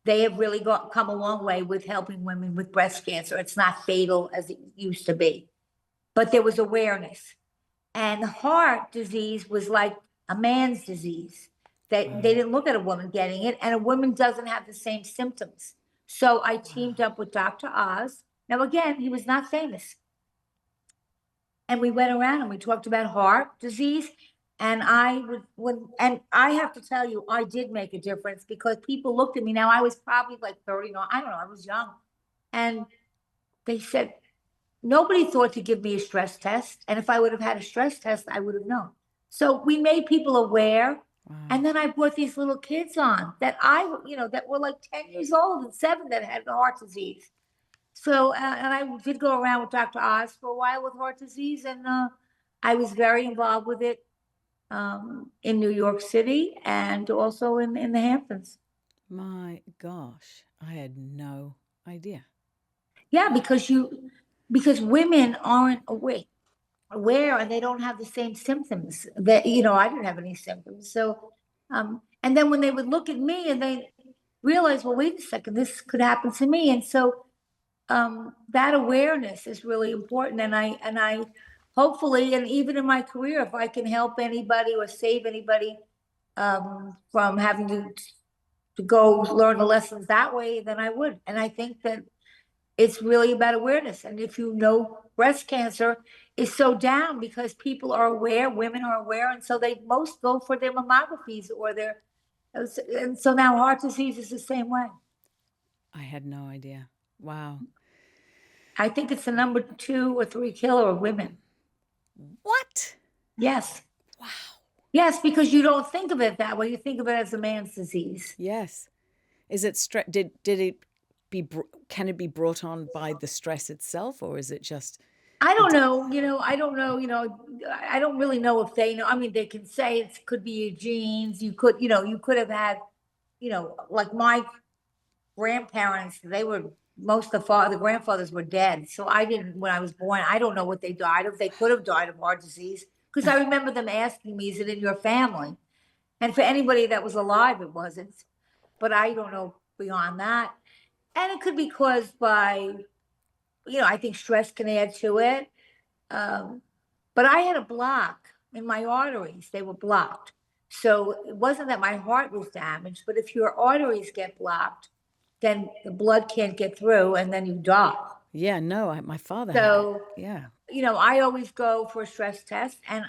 they have really come a long way with helping women with breast cancer. It's not fatal as it used to be, but there was awareness. And heart disease was like a man's disease. They Wow. didn't look at a woman getting it, and a woman doesn't have the same symptoms. So I teamed Wow. up with Dr. Oz. Now, again, he was not famous. And we went around and we talked about heart disease. And and I have to tell you, I did make a difference because people looked at me. Now I was probably like 30, no, I don't know, I was young. And they said, nobody thought to give me a stress test. And if I would have had a stress test, I would have known. So we made people aware. Wow. And then I brought these little kids on that were like 10 years old and 7 that had heart disease. So, and I did go around with Dr. Oz for a while with heart disease, and I was very involved with it in New York City and also in the Hamptons. My gosh. I had no idea. Yeah, because women aren't aware, and they don't have the same symptoms that I didn't have any symptoms. So, and then when they would look at me and they realize, well, wait a second, this could happen to me, and so that awareness is really important. And I hopefully, and even in my career, if I can help anybody or save anybody from having to go learn the lessons that way, then I would. And I think that it's really about awareness. And if breast cancer is so down because people are aware, women are aware, and so they most go for their mammographies or their, and so now heart disease is the same way. I had no idea. Wow. I think it's the number 2 or 3 killer of women. What? Yes. Wow. Yes, because you don't think of it that way. You think of it as a man's disease. Yes. Is it stress? Did it can it be brought on by the stress itself, or is it just I a don't know, I don't know, I don't really know if they know. I mean, they can say it could be your genes. You could have had, like my grandparents, they were most of the grandfathers were dead. So I didn't, when I was born, I don't know what they died of. They could have died of heart disease because I remember them asking me, "Is it in your family?" And for anybody that was alive, it wasn't. But I don't know beyond that. And it could be caused by, I think stress can add to it. Um, but I had a block in my arteries, they were blocked. So it wasn't that my heart was damaged, but if your arteries get blocked, then the blood can't get through and then you die. Yeah, no, my father had it. So, Yeah. I always go for a stress test, and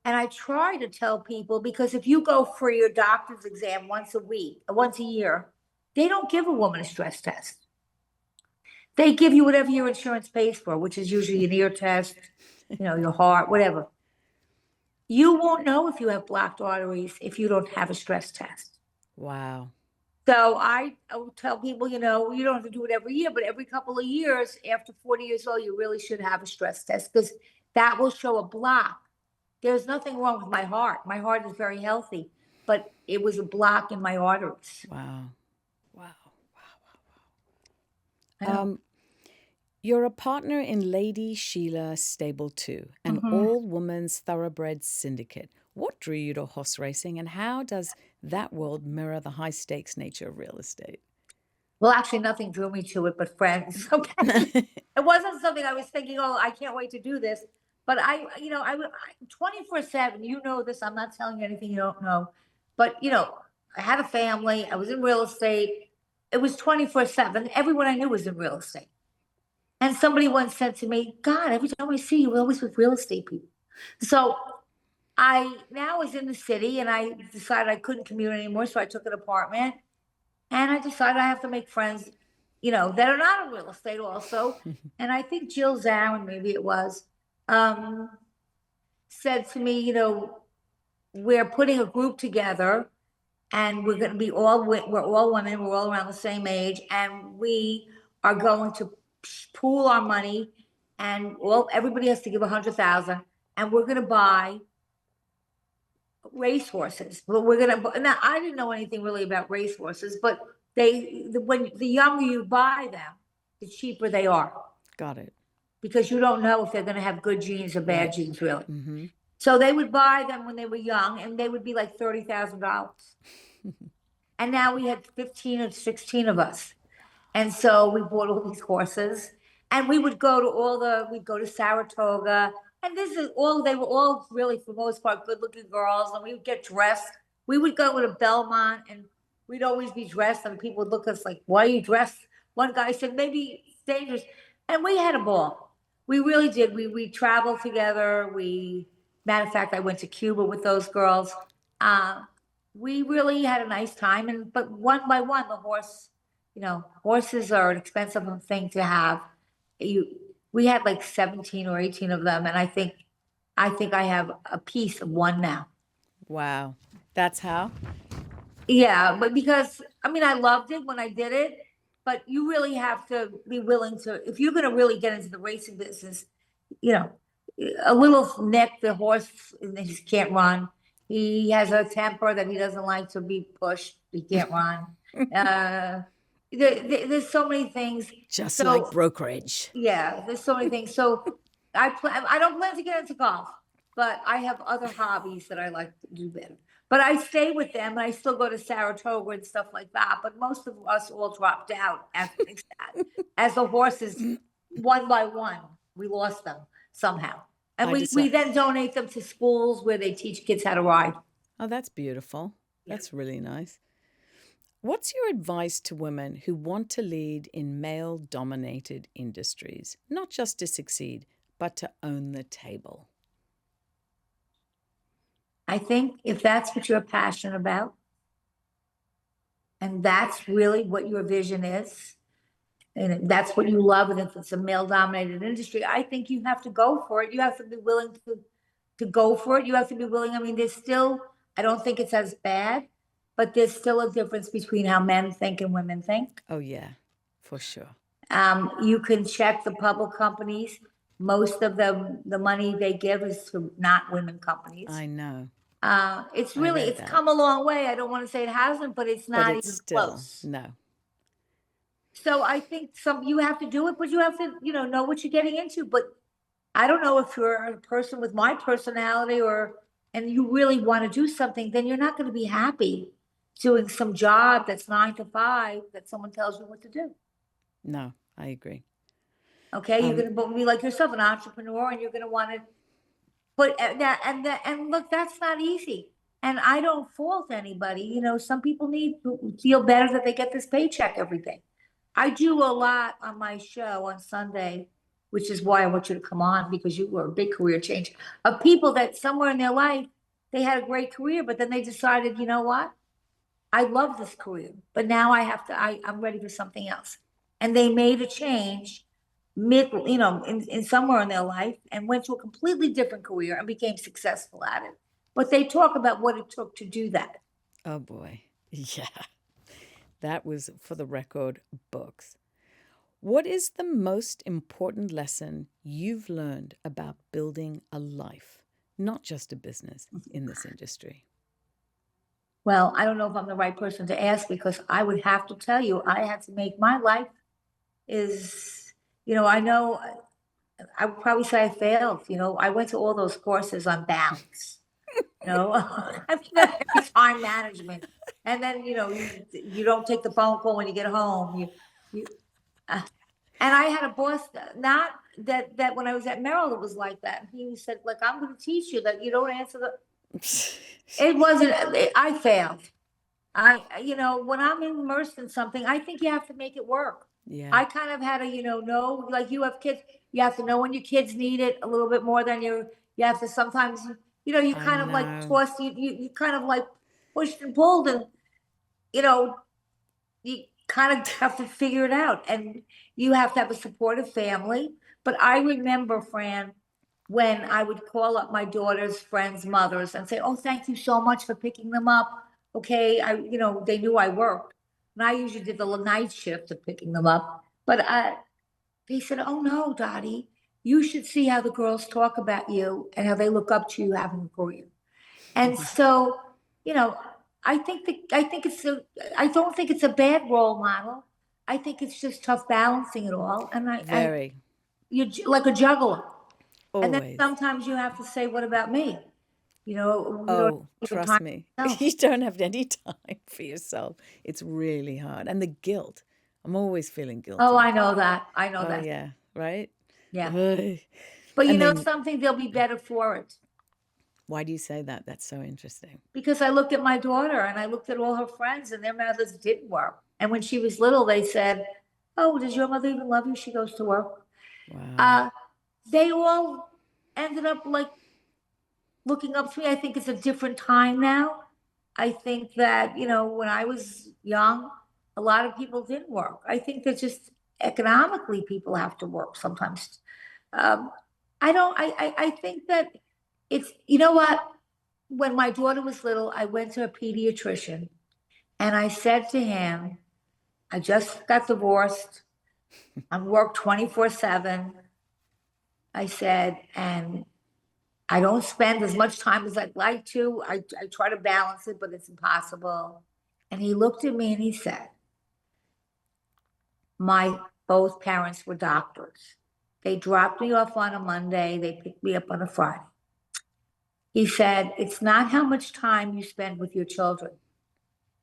and I try to tell people, because if you go for your doctor's exam once a year, they don't give a woman a stress test. They give you whatever your insurance pays for, which is usually an ear test, your heart, whatever. You won't know if you have blocked arteries if you don't have a stress test. Wow. So I will tell people, you don't have to do it every year, but every couple of years, after 40 years old, you really should have a stress test, because that will show a block. There's nothing wrong with my heart. My heart is very healthy, but it was a block in my arteries. Wow. Wow. Wow. I know. You're a partner in Lady Sheila Stable 2, an all-women's thoroughbred syndicate. What drew you to horse racing, and how does that world mirror the high-stakes nature of real estate? Well, actually, nothing drew me to it but friends. Okay. It wasn't something I was thinking, oh, I can't wait to do this. But I 24/7, you know this. I'm not telling you anything you don't know. But, I had a family. I was in real estate. It was 24/7. Everyone I knew was in real estate. And somebody once said to me, God, every time I see you, we're always with real estate people. So I now was in the city and I decided I couldn't commute anymore. So I took an apartment and I decided I have to make friends, that are not in real estate also. And I think Jill Zarin, maybe it was, um, said to me, we're putting a group together and we're going to be we're all women, we're all around the same age, and we are going to pool our money, and everybody has to give 100,000, and we're going to buy racehorses. But we're going to now. I didn't know anything really about racehorses, but when the younger you buy them, the cheaper they are Got it. because you don't know if they're going to have good genes or bad Right. genes, really. So they would buy them when they were young, and they would be like $30,000. And now we had 15 or 16 of us. And so we bought all these horses and we would go to we'd go to Saratoga. And they were all really, for the most part, good looking girls. And we would get dressed. We would go to Belmont and we'd always be dressed. And people would look at us like, why are you dressed? One guy said, maybe it's dangerous. And we had a ball. We really did. We traveled together. Matter of fact, I went to Cuba with those girls. We really had a nice time. But one by one, horses are an expensive thing to have. We had like 17 or 18 of them, and I think I have a piece of one now. Wow. That's how? Yeah, but because I loved it when I did it, but you really have to be willing to, if you're going to really get into the racing business, you know, a little nick, the horse he just can't run. He has a temper that he doesn't like to be pushed. He can't run. There's so many things. Just So like brokerage. yeah, there's so many things. So I don't plan to get into golf, but I have other hobbies that I like to do better. But I stay with them and I still go to Saratoga and stuff like that. But most of us all dropped out after that. As the horses, one by one, we lost them somehow. And we then donate them to schools where they teach kids how to ride. Oh, that's beautiful. Yeah. That's really nice. What's your advice to women who want to lead in male-dominated industries, not just to succeed, but to own the table? I think if that's what you're passionate about, and that's really what your vision is, and that's what you love, and if it's a male-dominated industry, I think you have to go for it. You have to be willing to go for it. You have to be willing. There's still, I don't think it's as bad, but there's still a difference between how men think and women think. Oh, yeah, for sure. You can check the public companies. Most of the money they give is to not women companies. I know. It's come a long way. I don't want to say it hasn't, but it's not even close. No. So I think you have to do it, but you have to, know what you're getting into. But I don't know if you're a person with my personality and you really want to do something, then you're not going to be happy doing some job that's 9 to 5 that someone tells you what to do. No, I agree. Okay, you're going to be like yourself, an entrepreneur, and you're going to want to put that and look, that's not easy. And I don't fault anybody. Some people need to feel better that they get this paycheck every day. I do a lot on my show on Sunday, which is why I want you to come on, because you were a big career change of people that somewhere in their life, they had a great career, but then they decided, you know what? I love this career, but now I'm ready for something else. And they made a change in somewhere in their life and went to a completely different career and became successful at it. But they talk about what it took to do that. Oh, boy. Yeah. That was, for the record, books. What is the most important lesson you've learned about building a life, not just a business, in this industry? Well, I don't know if I'm the right person to ask, because I would have to tell you I had to make my life is, I know I would probably say I failed. I went to all those courses on balance. I mean, time management, and then you don't take the phone call when you get home. You uh, and I had a boss not that when I was at Merrill it was like that. He said, like, I'm going to teach you that you don't answer the. It wasn't. I failed. When I'm immersed in something, I think you have to make it work. Yeah, I kind of had to, know, like you have kids, you have to know when your kids need it a little bit more than you have to sometimes, you I kind of like know. tossed, you kind of like pushed and pulled and, you know, you kind of have to figure it out and you have to have a supportive family. But I remember, Fran, when I would call up my daughter's friends' mothers and say, "Oh, thank you so much for picking them up." Okay, they knew I worked, and I usually did the night shift of picking them up. But they said, "Oh no, Dottie, you should see how the girls talk about you and how they look up to you having a career." And so, you know, I don't think it's a bad role model. I think it's just tough balancing it all, and Very. like a juggler. And then Always. sometimes you have to say, what about me? You don't Oh, even trust time me. for yourself. You don't have any time for yourself. It's really hard. And the guilt. I'm always feeling Oh, guilty. I know that. I know Oh, that. yeah. Right? Yeah. Ugh. But you And know then, something, they'll be better for it. why do you say that? That's so interesting. Because I looked at my daughter and I looked at all her friends and their mothers didn't work. And when she was little, they said, "Oh, does your mother even love you? She goes to work." Wow. Uh, they all ended up like looking up to me. I think it's a different time now. I think that, when I was young, a lot of people didn't work. I think that just economically people have to work sometimes. Um, I don't, I think that you know what? When my daughter was little, I went to a pediatrician and I said to him, I just got divorced. I'm work 24/7. I said, and I don't spend as much time as I'd like to. I try to balance it, but it's impossible. And he looked at me and he said, my both parents were doctors. They dropped me off on a Monday, they picked me up on a Friday. He said, it's not how much time you spend with your children,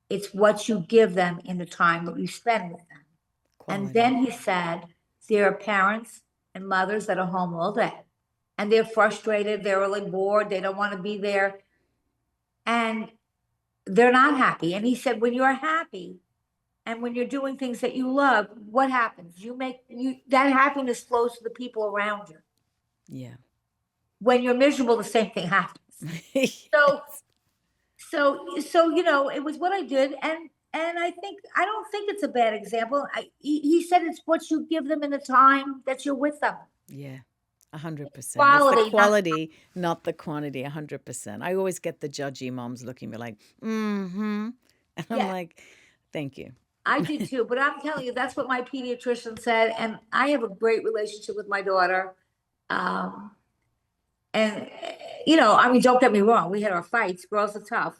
it's what you give them in the time that you spend with them. And Quality. then he said, there are parents and mothers that are home all day and they're frustrated, they're really bored, they don't want to be there. And they're not happy. And he said, when you're happy and when you're doing things that you love, what happens? That happiness flows to the people around you. Yeah. When you're miserable, the same thing happens. So, Yes. it was what I did. And I don't think it's a bad example. He said it's what you give them in the time that you're with them. Yeah. 100%. It's the Quality, not quality, not the quantity. 100%. I always get the judgy moms looking at me like, mm-hmm. And I'm yeah. like, thank you. I did too, but I'm telling you, that's what my pediatrician said, and I have a great relationship with my daughter. Um, and I mean, don't get me wrong, we had our fights. Girls are tough,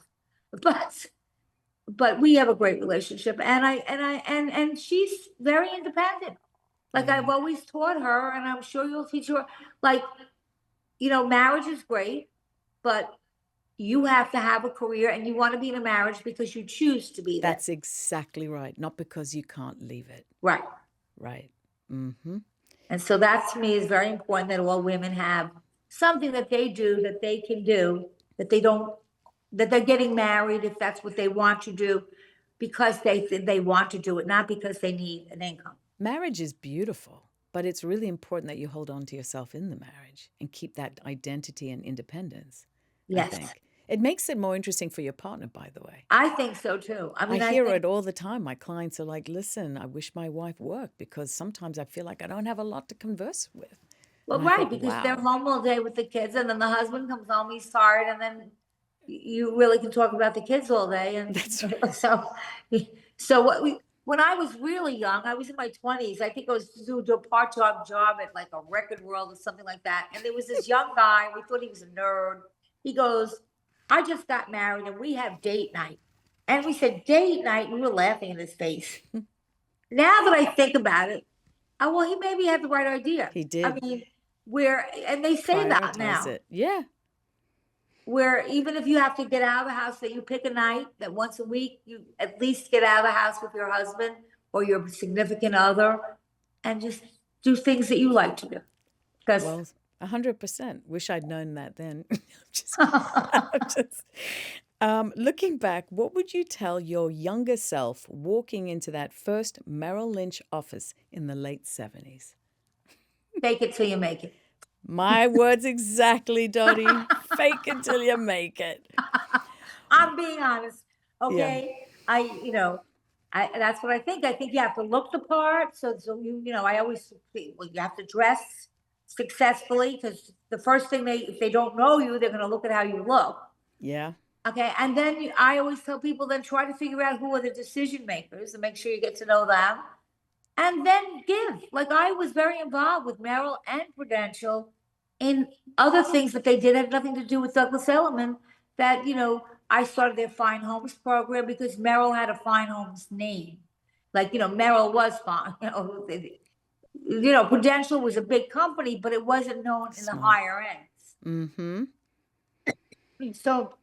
but we have a great relationship, and she's very independent. Like Yeah. I've always taught her, and I'm sure you'll teach her. Like marriage is great, but you have to have a career, and you want to be in a marriage because you choose to be there. That's exactly right. Not because you can't leave it. Right. Right. Mm-hmm. And so that to me is very important that all women have something that they do that they can do that they don't that they're getting married if that's what they want to do because they want to do it, not because they need an income. Marriage is beautiful, but it's really important that you hold on to yourself in the marriage and keep that identity and independence, I Yes, think. It makes it more interesting for your partner, by the way. I think so too. I I mean, I hear think it all the time. My clients are like, listen, I wish my wife worked because sometimes I feel like I don't have a lot to converse with. well, And I right think, because they're wow, home all day with the kids, and then the husband comes home, he's tired, and then you really can talk about the kids all day, and that's right. so what we. When I was really young, I was in my 20s. I think I was doing a part-time job at like a record world or something like that. And there was this young guy. We thought he was a nerd. He goes, "I just got married and we have date night." And we said, "Date night?" We were laughing in his face. Now that I think about it, Oh, well, he maybe had the right idea. He I did mean, and they say that prioritize now, it. Yeah. where even if you have to get out of the house, that you pick a night that once a week you at least get out of the house with your husband or your significant other and just do things that you like to do. Because Well, 100%. Wish I'd known that then. I'm just, I'm just looking back, what would you tell your younger self walking into that first Merrill Lynch office in the late 70s? fake it till you make it. My words exactly, Dottie. Fake it till you make it. I'm being honest. Yeah. Okay. That's what I think. I think you have to look the part. I always, well, you have to dress successfully because the first thing if they don't know you, they're going to look at how you look. Yeah. Okay. And then I always tell people, then try to figure out who are the decision makers and make sure you get to know them. And then give. Like I was very involved with Merrill and Prudential in other things that they did had nothing to do with Douglas Elliman. That I started their Fine Homes program because Merrill had a Fine Homes name. Like Merrill was fine. Prudential was a big company, but it wasn't known in the Smart. higher ends. Mm-hmm. So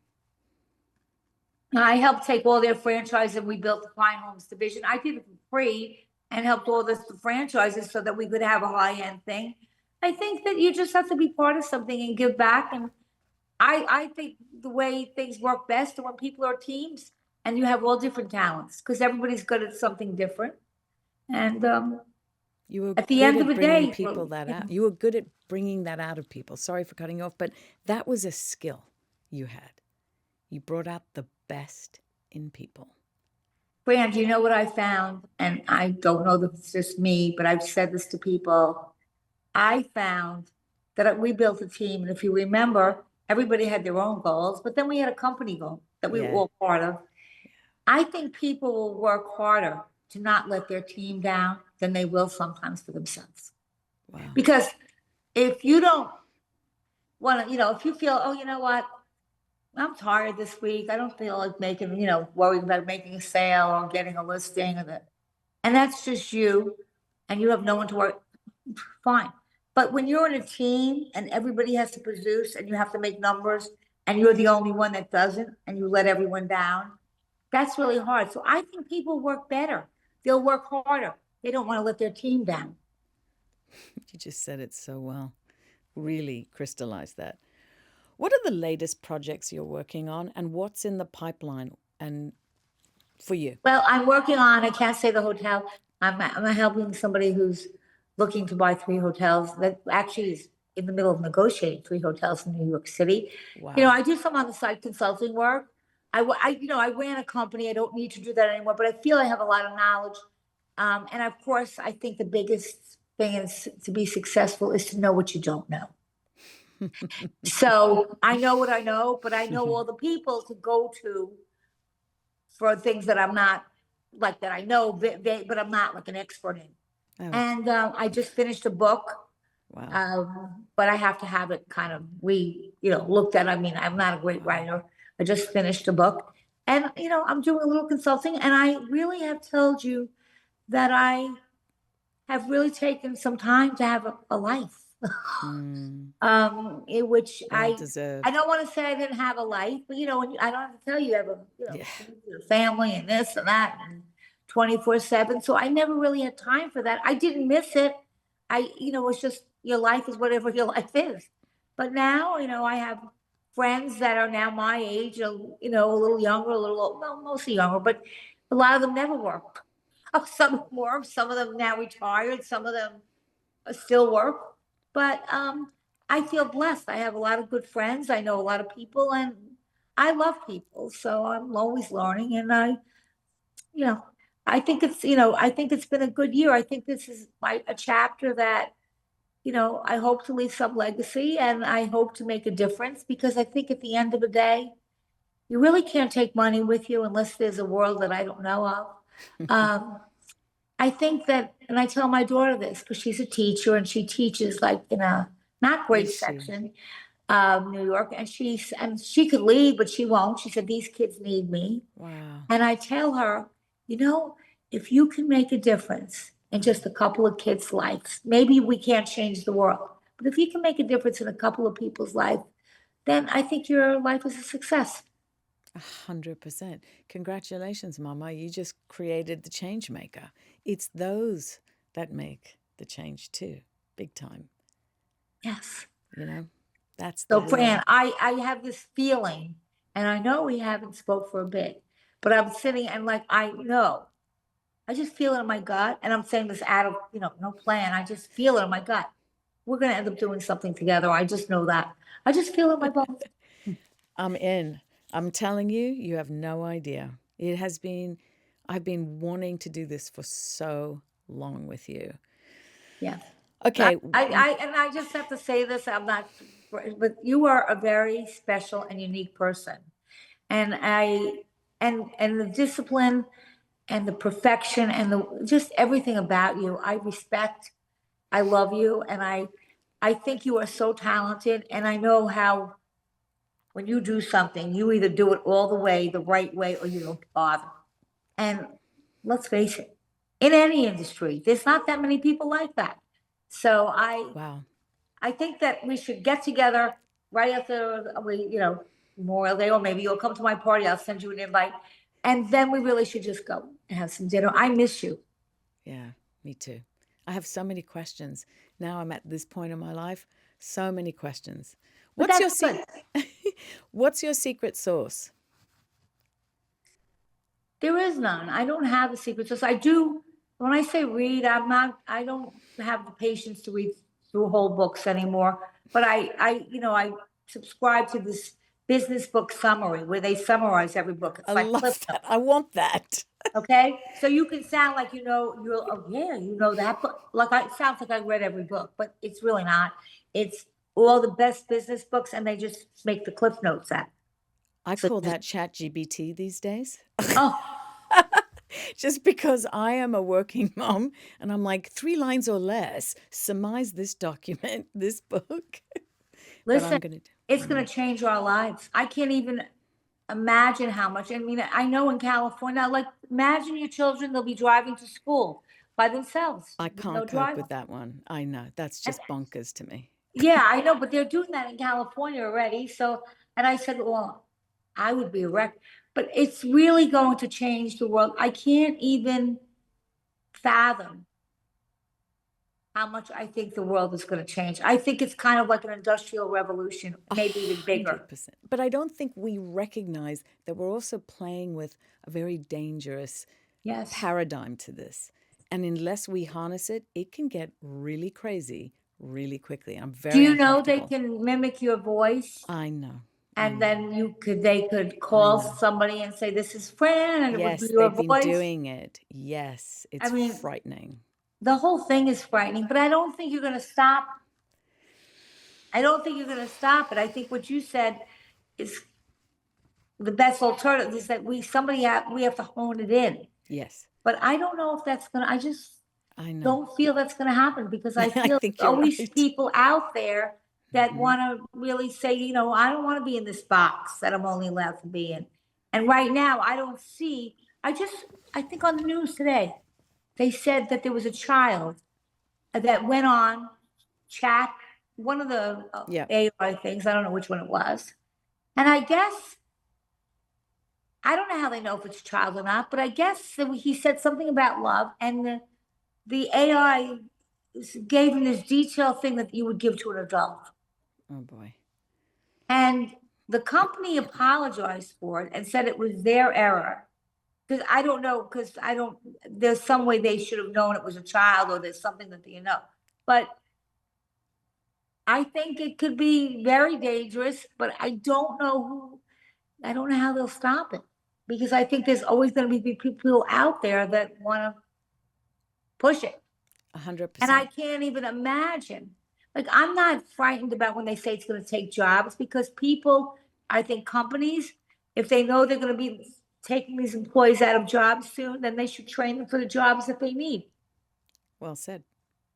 I helped take all their franchises and we built the Fine Homes division. I did it for free and helped all the franchises so that we could have a high-end thing. I think that you just have to be part of something and give back. And I think the way things work best are when people are teams and you have all different talents because everybody's good at something different. And You were at the good end of at the bringing day, people that out. You were good at bringing that out of people. Sorry for cutting you off, but that was a skill you had. You brought out the best in people. Fran, do you know what I found? And I don't know that it's just me, but I've said this to people. I found that we built a team, and if you remember, everybody had their own goals, but then we had a company goal that we were all part of. I think people will work harder to not let their team down than they will sometimes for themselves. Wow. Because if you don't want to, if you feel, oh, you know what, I'm tired this week. I don't feel like worrying about making a sale or getting a listing, and that's just you, and you have no one to work. Fine. But when you're in a team and everybody has to produce and you have to make numbers and you're the only one that doesn't and you let everyone down, that's really hard. So I think people work better. They'll work harder. They don't want to let their team down. You just said it so well. Really crystallized that. What are the latest projects you're working on and what's in the pipeline and for you? Well, I'm working on, I can't say the hotel. I'm helping somebody who's looking to buy 3 hotels that actually is in the middle of negotiating 3 hotels in New York City. Wow. I do some on the side consulting work. I ran a company. I don't need to do that anymore, but I feel I have a lot of knowledge. And of course, I think the biggest thing is to be successful is to know what you don't know. So I know what I know, but I know all the people to go to for things that I'm not like that I know, but I'm not like an expert in. Oh, And I just finished a book, wow. but I have to have it kind of looked at. I mean, I'm not a great writer. I just finished a book, and I'm doing a little consulting, and I really have told you that I have really taken some time to have a life. In which Well deserved. I don't want to say I didn't have a life, but I don't have to tell you, I have a family and this and that and 24/7. So I never really had time for that. I didn't miss it. It's just your life is whatever your life is. But now, I have friends that are now my age, a little younger, well, mostly younger, but a lot of them never work. Some of them work, some of them now retired, some of them still work. But I feel blessed. I have a lot of good friends. I know a lot of people, and I love people. So I'm always learning, and I think it's been a good year. I think this is a chapter that, I hope to leave some legacy, and I hope to make a difference because I think at the end of the day, you really can't take money with you unless there's a world that I don't know of. I think that, and I tell my daughter this because she's a teacher and she teaches like in a not great section of New York, and she could leave, but she won't. She said, these kids need me. Wow. And I tell her, if you can make a difference in just a couple of kids' lives. Maybe we can't change the world, but if you can make a difference in a couple of people's life, then I think your life is a success. 100%. Congratulations, Mama. You just created the change maker. It's those that make the change too, big time. Yes. You know, that's the So, real. Fran, I have this feeling, and I know we haven't spoke for a bit, but I'm sitting and like I know, I just feel it in my gut, and I'm saying this out of no plan. I just feel it in my gut. We're gonna end up doing something together. I just know that. I just feel it in my bones. I'm in. I'm telling you, you have no idea. I've been wanting to do this for so long with you. Yes. Okay. And I just have to say this. I'm not, but you are a very special and unique person, and and the discipline and the perfection and the just everything about you. I respect. I love you, and I think you are so talented, and I know how when you do something, you either do it all the way, the right way, or you don't bother. And let's face it, in any industry, there's not that many people like that. So Wow. I think that we should get together right after Memorial Day, or maybe you'll come to my party. I'll send you an invite, and then we really should just go and have some dinner. I miss you. Yeah, me too. I have so many questions. Now I'm at this point in my life, so many questions. But What's your that's good. What's your secret sauce? There is none. I don't have a secret sauce. I do. When I say read, I'm not. I don't have the patience to read through whole books anymore. But I subscribe to this business book summary where they summarize every book. I It's like Cliff love Notes. that. I want that. Okay, so you can sound like you're oh yeah, you know that, but like it sounds like I read every book, but it's really not. It's all the best business books, and they just make the Cliff Notes out. I So call that chat GBT these days. oh, Just because I am a working mom and I'm like 3 lines or less, surmise this document, this book. But listen, I'm going to. it's gonna change our lives. I can't even imagine how much. I mean, I know in California, like imagine your children, they'll be driving to school by themselves I with no can't cope driver. with that one. I know. That's And just bonkers to me. yeah, I know, but they're doing that in California already. So, and I said, well, I would be a wreck, but it's really going to change the world. I can't even fathom how much I think the world is going to change. I think it's kind of like an industrial revolution, A maybe even bigger. 100%. But I don't think we recognize that we're also playing with a very dangerous Yes. paradigm to this. And unless we harness it, it can get really crazy really quickly. I'm Do very you know they uncomfortable. can mimic your voice? I know. I And know. then they could I call know. somebody and say, this is Fran, and it would be Yes, your they've been voice. doing it. Yes, I it's mean, frightening. the whole thing is frightening, but I don't think you're going to stop. I don't think you're going to stop it. I think what you said is the best alternative is that we have to hone it in. Yes, But I don't know if that's going to, I just I know. don't feel that's going to happen because I I feel think there's you're always right. people out there that Hmm. want to really say, I don't want to be in this box that I'm only allowed to be in. And right now, I don't see, I think on the news today, they said that there was a child that went on chat, one of the Yeah. AI things, I don't know which one it was. And I guess, I don't know how they know if it's a child or not, but I guess that he said something about love, and the AI gave him this detailed thing that you would give to an adult. Oh boy. And the company apologized for it and said it was their error. Because I don't know, because I don't, there's some way they should have known it was a child, or there's something that they know. But I think it could be very dangerous, but I don't know how they'll stop it. Because I think there's always going to be people out there that want to push it. A hundred And I percent. can't even imagine. Like, I'm not frightened about when they say it's going to take jobs, because people, I think companies, if they know they're going to be taking these employees out of jobs soon, then they should train them for the jobs that they need. Well said.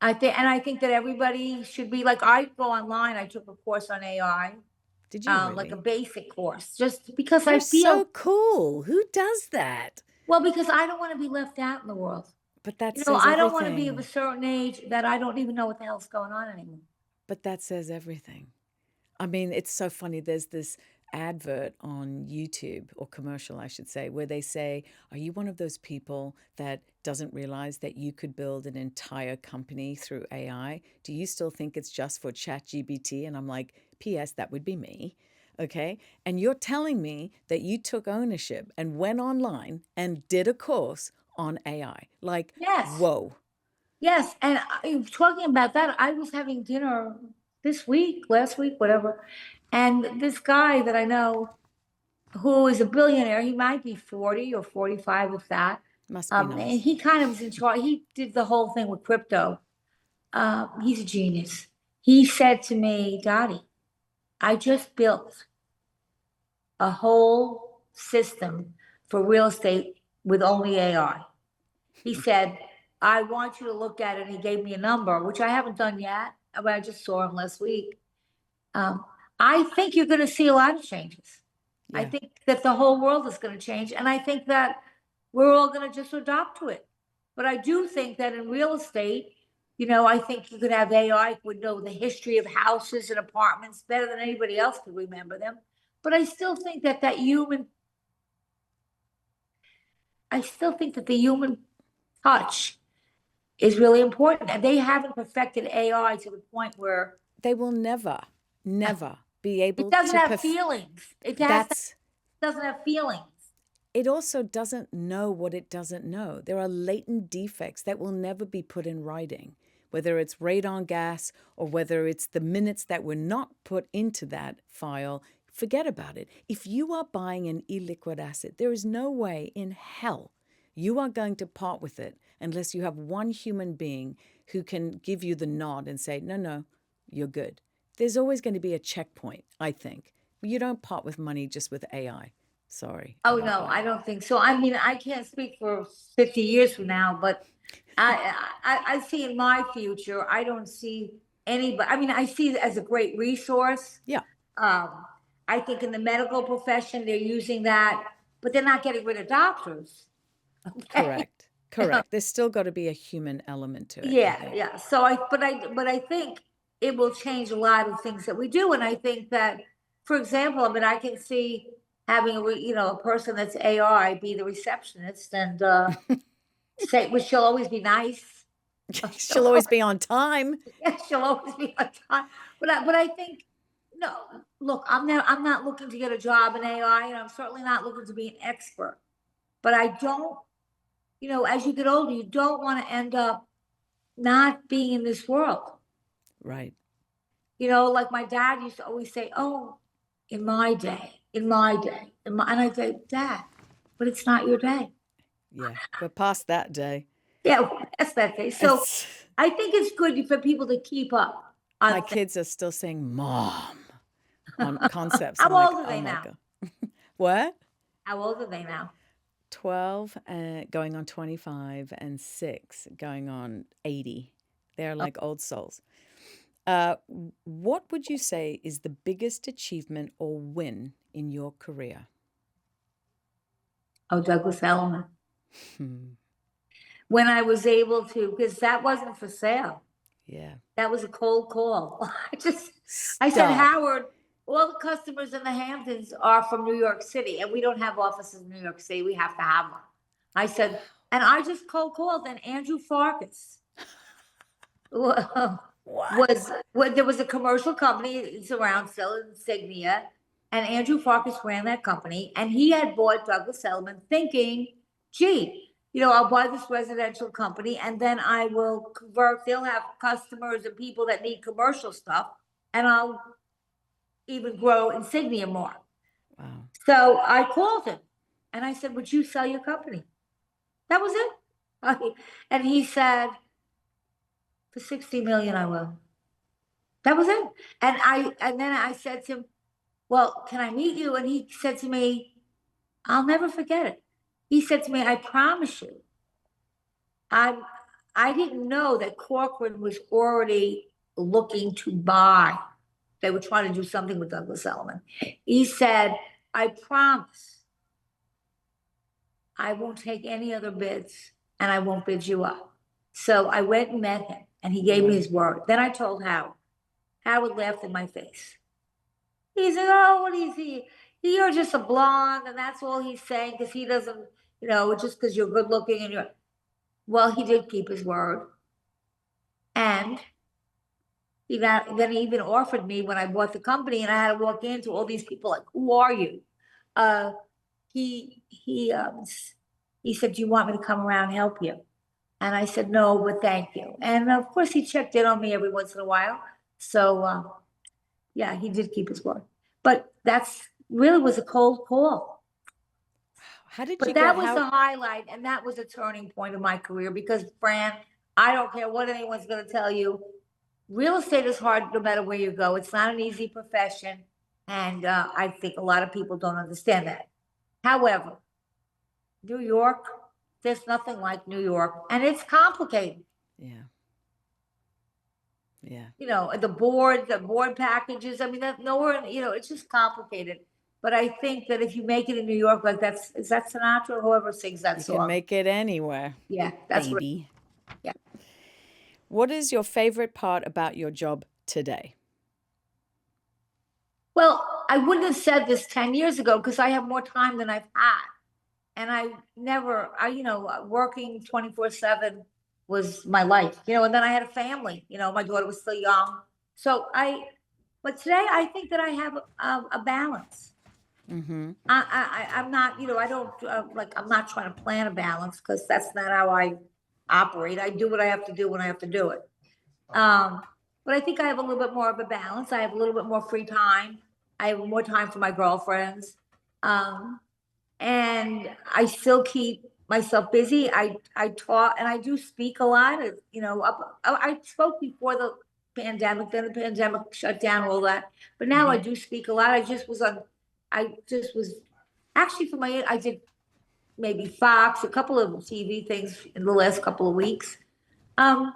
I think that everybody should be like, I go online, I took a course on AI, Did you like a really? basic course, just because You're I so feel, cool. Who does that? well, because I don't want to be left out in the world. But that You know, says I don't want to be of a everything. certain age that I don't even know what the hell's going on anymore. But that says everything. I mean, it's so funny. There's this advert on YouTube, or commercial, I should say, where they say, are you one of those people that doesn't realize that you could build an entire company through AI? Do you still think it's just for ChatGPT? And I'm like, P.S., that would be me. Okay. And you're telling me that you took ownership and went online and did a course on AI. Like, Yes. whoa. Yes, and talking about that, I was having dinner this week, last week, whatever, and this guy that I know who is a billionaire, he might be 40 or 45 with that. Must be And nice. he kind of was in charge. He did the whole thing with crypto. He's a genius. He said to me, Dottie, I just built a whole system for real estate with only AI. He said, I want you to look at it. And he gave me a number, which I haven't done yet, but I just saw him last week. Um, I think you're going to see a lot of changes. I Yeah. think that the whole world is going to change. And I think that we're all going to just adopt to it. But I do think that in real estate, you know, I think you could have AI would know the history of houses and apartments better than anybody else could remember them. But I still think that the human touch is really important. And they haven't perfected AI to the point where They will never, never be it able doesn't to have feelings. that's Doesn't have feelings. it also doesn't know what it doesn't know. There are latent defects that will never be put in writing, whether it's radon gas or whether it's the minutes that were not put into that file. Forget about it. If you are buying an illiquid asset, there is no way in hell you are going to part with it unless you have one human being who can give you the nod and say, no, no, you're good. There's always going to be a checkpoint, I think. You don't part with money just with AI. Sorry Oh about no, that. I don't think so. I mean, I can't speak for 50 years from now, but I see in my future, I don't see anybody. I mean, I see it as a great resource. Yeah, Um, I think in the medical profession, they're using that, but they're not getting rid of doctors. Okay. correct. Correct. There's still got to be a human element to it, I Yeah, think. yeah. But I think it will change a lot of things that we do. And I think that, for example, I mean, I can see having you know, a person that's AI be the receptionist and, say, which she'll always be nice. She'll always be on time. Yeah, she'll always be on time. But I think, no, look, I'm not looking to get a job in AI, and I'm certainly not looking to be an expert. But I don't, you know, as you get older, you don't want to end up not being in this world. Right. You know, like my dad used to always say, "Oh, in my day, in my day," and I say, "Dad, but it's not your day." Yeah. We're past that day. Yeah, that's that day. So It's I think it's good for people to keep up my on things. kids are still saying mom on concepts. How I'm like, old are oh they my now? God. What? How old are they now? 12 going on 25 and 6 going on 80. They're like old souls. Uh, what would you say is the biggest achievement or win in your career? Oh, Douglas Elliman. Hmm. When I was able to, because that wasn't for sale. Yeah. That was a cold call. I said, Stop. Howard, all the customers in the Hamptons are from New York City, and we don't have offices in New York City. We have to have one. I said, and I just cold called, and Andrew Farkas What? was when there was a commercial company, it's around selling insignia, and Andrew Farkas ran that company, and he had bought Douglas Elliman, thinking, gee, you know, I'll buy this residential company, and then I will convert. They'll have customers and people that need commercial stuff, and I'll even grow insignia more. Wow. So I called him, and I said, "Would you sell your company?" That was it. And he said, "For 60 million, I will." That was it. And then I said to him, "Well, can I meet you?" And he said to me, I'll never forget it. He said to me, "I promise you, I'm I didn't know that Corcoran was already looking to buy. They were trying to do something with Douglas Elliman." He said, "I promise I won't take any other bids, and I won't bid you up. So I went and met him, and he gave me his word. Then I told Howard. Howard laughed in my face. He said, "Oh, what is he? You're just a blonde, and that's all he's saying because he doesn't, just because you're good looking and you're." Well, he did keep his word, and then he even offered me when I bought the company, and I had to walk into all these people like, "Who are you?" Uh, he said, "Do you want me to come around and help you?" And I said, "No, but thank you." And of course, he checked in on me every once in a while. So yeah, he did keep his word. But that's really was a cold call. How did you But get that was how? the highlight, and that was a turning point of my career because, Fran, I don't care what anyone's going to tell you. Real estate is hard no matter where you go. It's not an easy profession. And I think a lot of people don't understand that. However, New York, there's nothing like New York, and it's complicated. Yeah. Yeah. The board packages. I mean, that nowhere, it's just complicated. But I think that if you make it in New York, like is that Sinatra or whoever sings that You song? can make it anywhere. Yeah, that's baby. Yeah. What is your favorite part about your job today? Well, I wouldn't have said this 10 years ago because I have more time than I've had. And working 24/7 was my life, and then I had a family, my daughter was still young. But today I think that I have a balance. Mm-hmm. I'm not, I don't I'm not trying to plan a balance because that's not how I operate. I do what I have to do when I have to do it. But I think I have a little bit more of a balance. I have a little bit more free time. I have more time for my girlfriends. Um, and I still keep myself busy. I taught and I do speak a lot. I spoke before the pandemic. Then the pandemic shut down all that. But now I do speak a lot. I just was actually I did maybe Fox, a couple of TV things in the last couple of weeks. Um,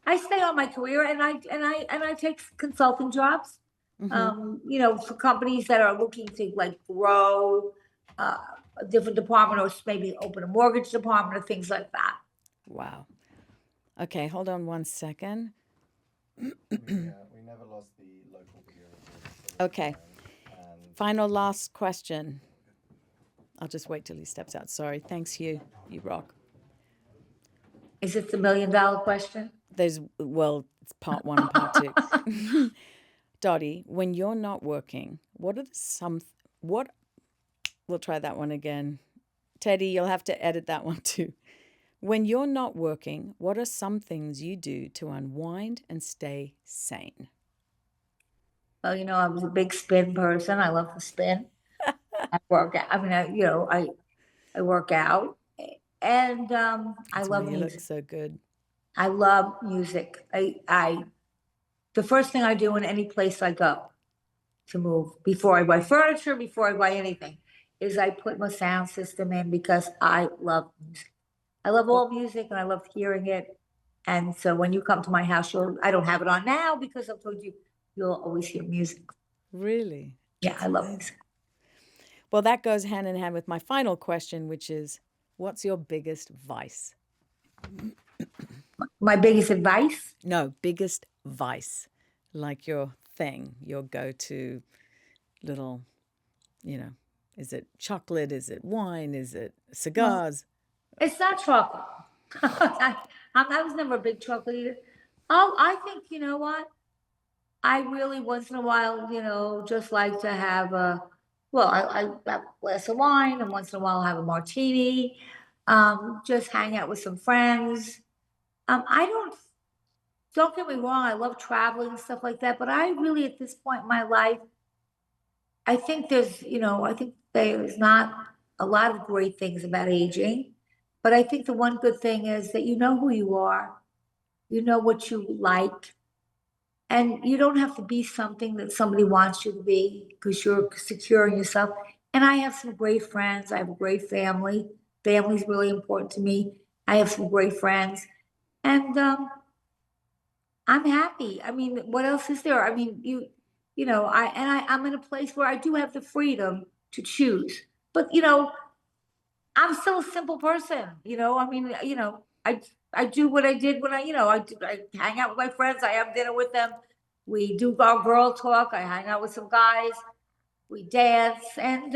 I stay on my career and I take consulting jobs. For companies that are looking to like grow a different department or maybe open a mortgage department or things like that. Wow. Okay, hold on one second. We never lost the local video recording. Okay. Final last question. I'll just wait till he steps out. Sorry. Thanks, you. You rock. Is it the $1 million question? It's part one and part two. Dottie, when you're not working, we'll try that one again. Teddy, you'll have to edit that one too. When you're not working, what are some things you do to unwind and stay sane? Well, I was a big spin person. I love to spin. I work out. I mean, I work out, and I That's why love you look music. so good. I love music. The first thing I do in any place I go to move before I buy furniture, before I buy anything, is I put my sound system in because I love music. I love all music and I love hearing it. And so when you come to my house, I don't have it on now because I've told you, you'll always hear music. Really? Yeah, I love music. Well, that goes hand in hand with my final question, which is, what's your biggest vice? My biggest advice? No, biggest vice. Like your thing, your go-to little, is it chocolate? Is it wine? Is it cigars? It's not chocolate. I was never a big chocolate eater. Oh, I think, you know what? I really once in a while, just like to have I have a glass of wine and once in a while have a martini, just hang out with some friends. Don't get me wrong, I love traveling and stuff like that, but I really, at this point in my life, I think there's not a lot of great things about aging, but I think the one good thing is that you know who you are, you know what you like, and you don't have to be something that somebody wants you to be because you're secure in yourself. And I have some great friends. I have a great family. Family's really important to me. I have some great friends, and I'm happy. I mean, what else is there? I mean, I'm in a place where I do have the freedom to choose. But I'm still a simple person. I mean, I do what I did when I hang out with my friends. I have dinner with them. We do our girl talk. I hang out with some guys. We dance and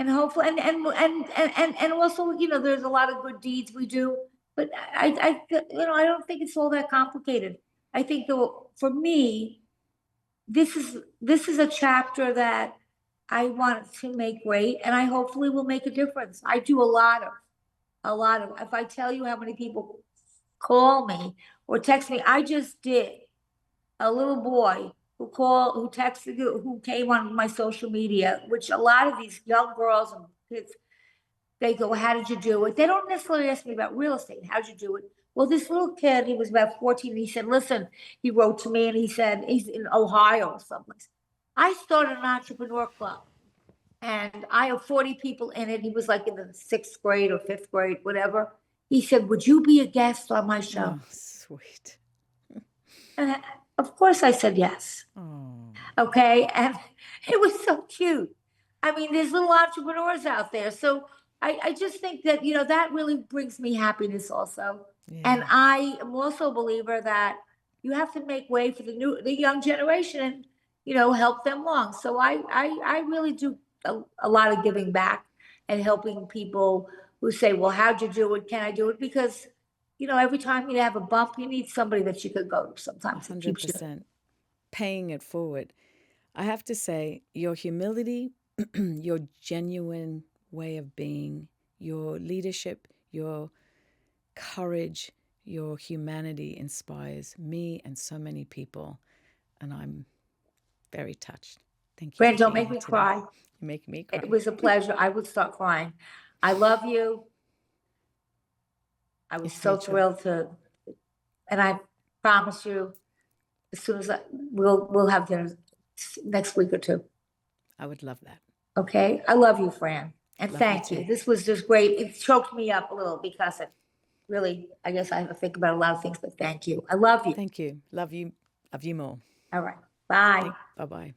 hopefully and also there's a lot of good deeds we do. But I don't think it's all that complicated. I think for me, this is a chapter that I want to make great, and I hopefully will make a difference. I do a lot of. If I tell you how many people call me or text me, I just did a little boy who texted, who came on my social media, which a lot of these young girls and kids, they go, "How did you do it?" They don't necessarily ask me about real estate. How'd you do it? Well, this little kid, he was about 14, and he said, listen, he wrote to me and he said, he's in Ohio or someplace. I started an entrepreneur club and I have 40 people in it. He was like in the 6th grade or 5th grade, whatever. He said, would you be a guest on my show? Oh, sweet. And of course I said yes. Oh, Okay. And it was so cute. I mean, there's little entrepreneurs out there. So I just think that, that really brings me happiness also. And yeah. I am also a believer that you have to make way for the young generation and, help them along. So I really do a lot of giving back and helping people who say, well, how'd you do it? Can I do it? Because, every time you have a bump, you need somebody that you could go to. Sometimes it keeps you. 100%. Paying it forward. I have to say, your humility, your genuine way of being, your leadership, your courage, your humanity inspires me and so many people. And I'm very touched. Thank you Fran, for don't being make here me today. cry. You make me It cry. was a pleasure. I would start crying. I love you. I was It's so mutual. thrilled and I promise you, as soon as we'll have dinner next week or two. I would love that. Okay? I love you, Fran. And Love you thank you. too. This was just great. It choked me up a little because it really, I guess I have to think about a lot of things, but thank you. I love you. Thank you. Love you. Love you more. All right. Bye. Bye-bye.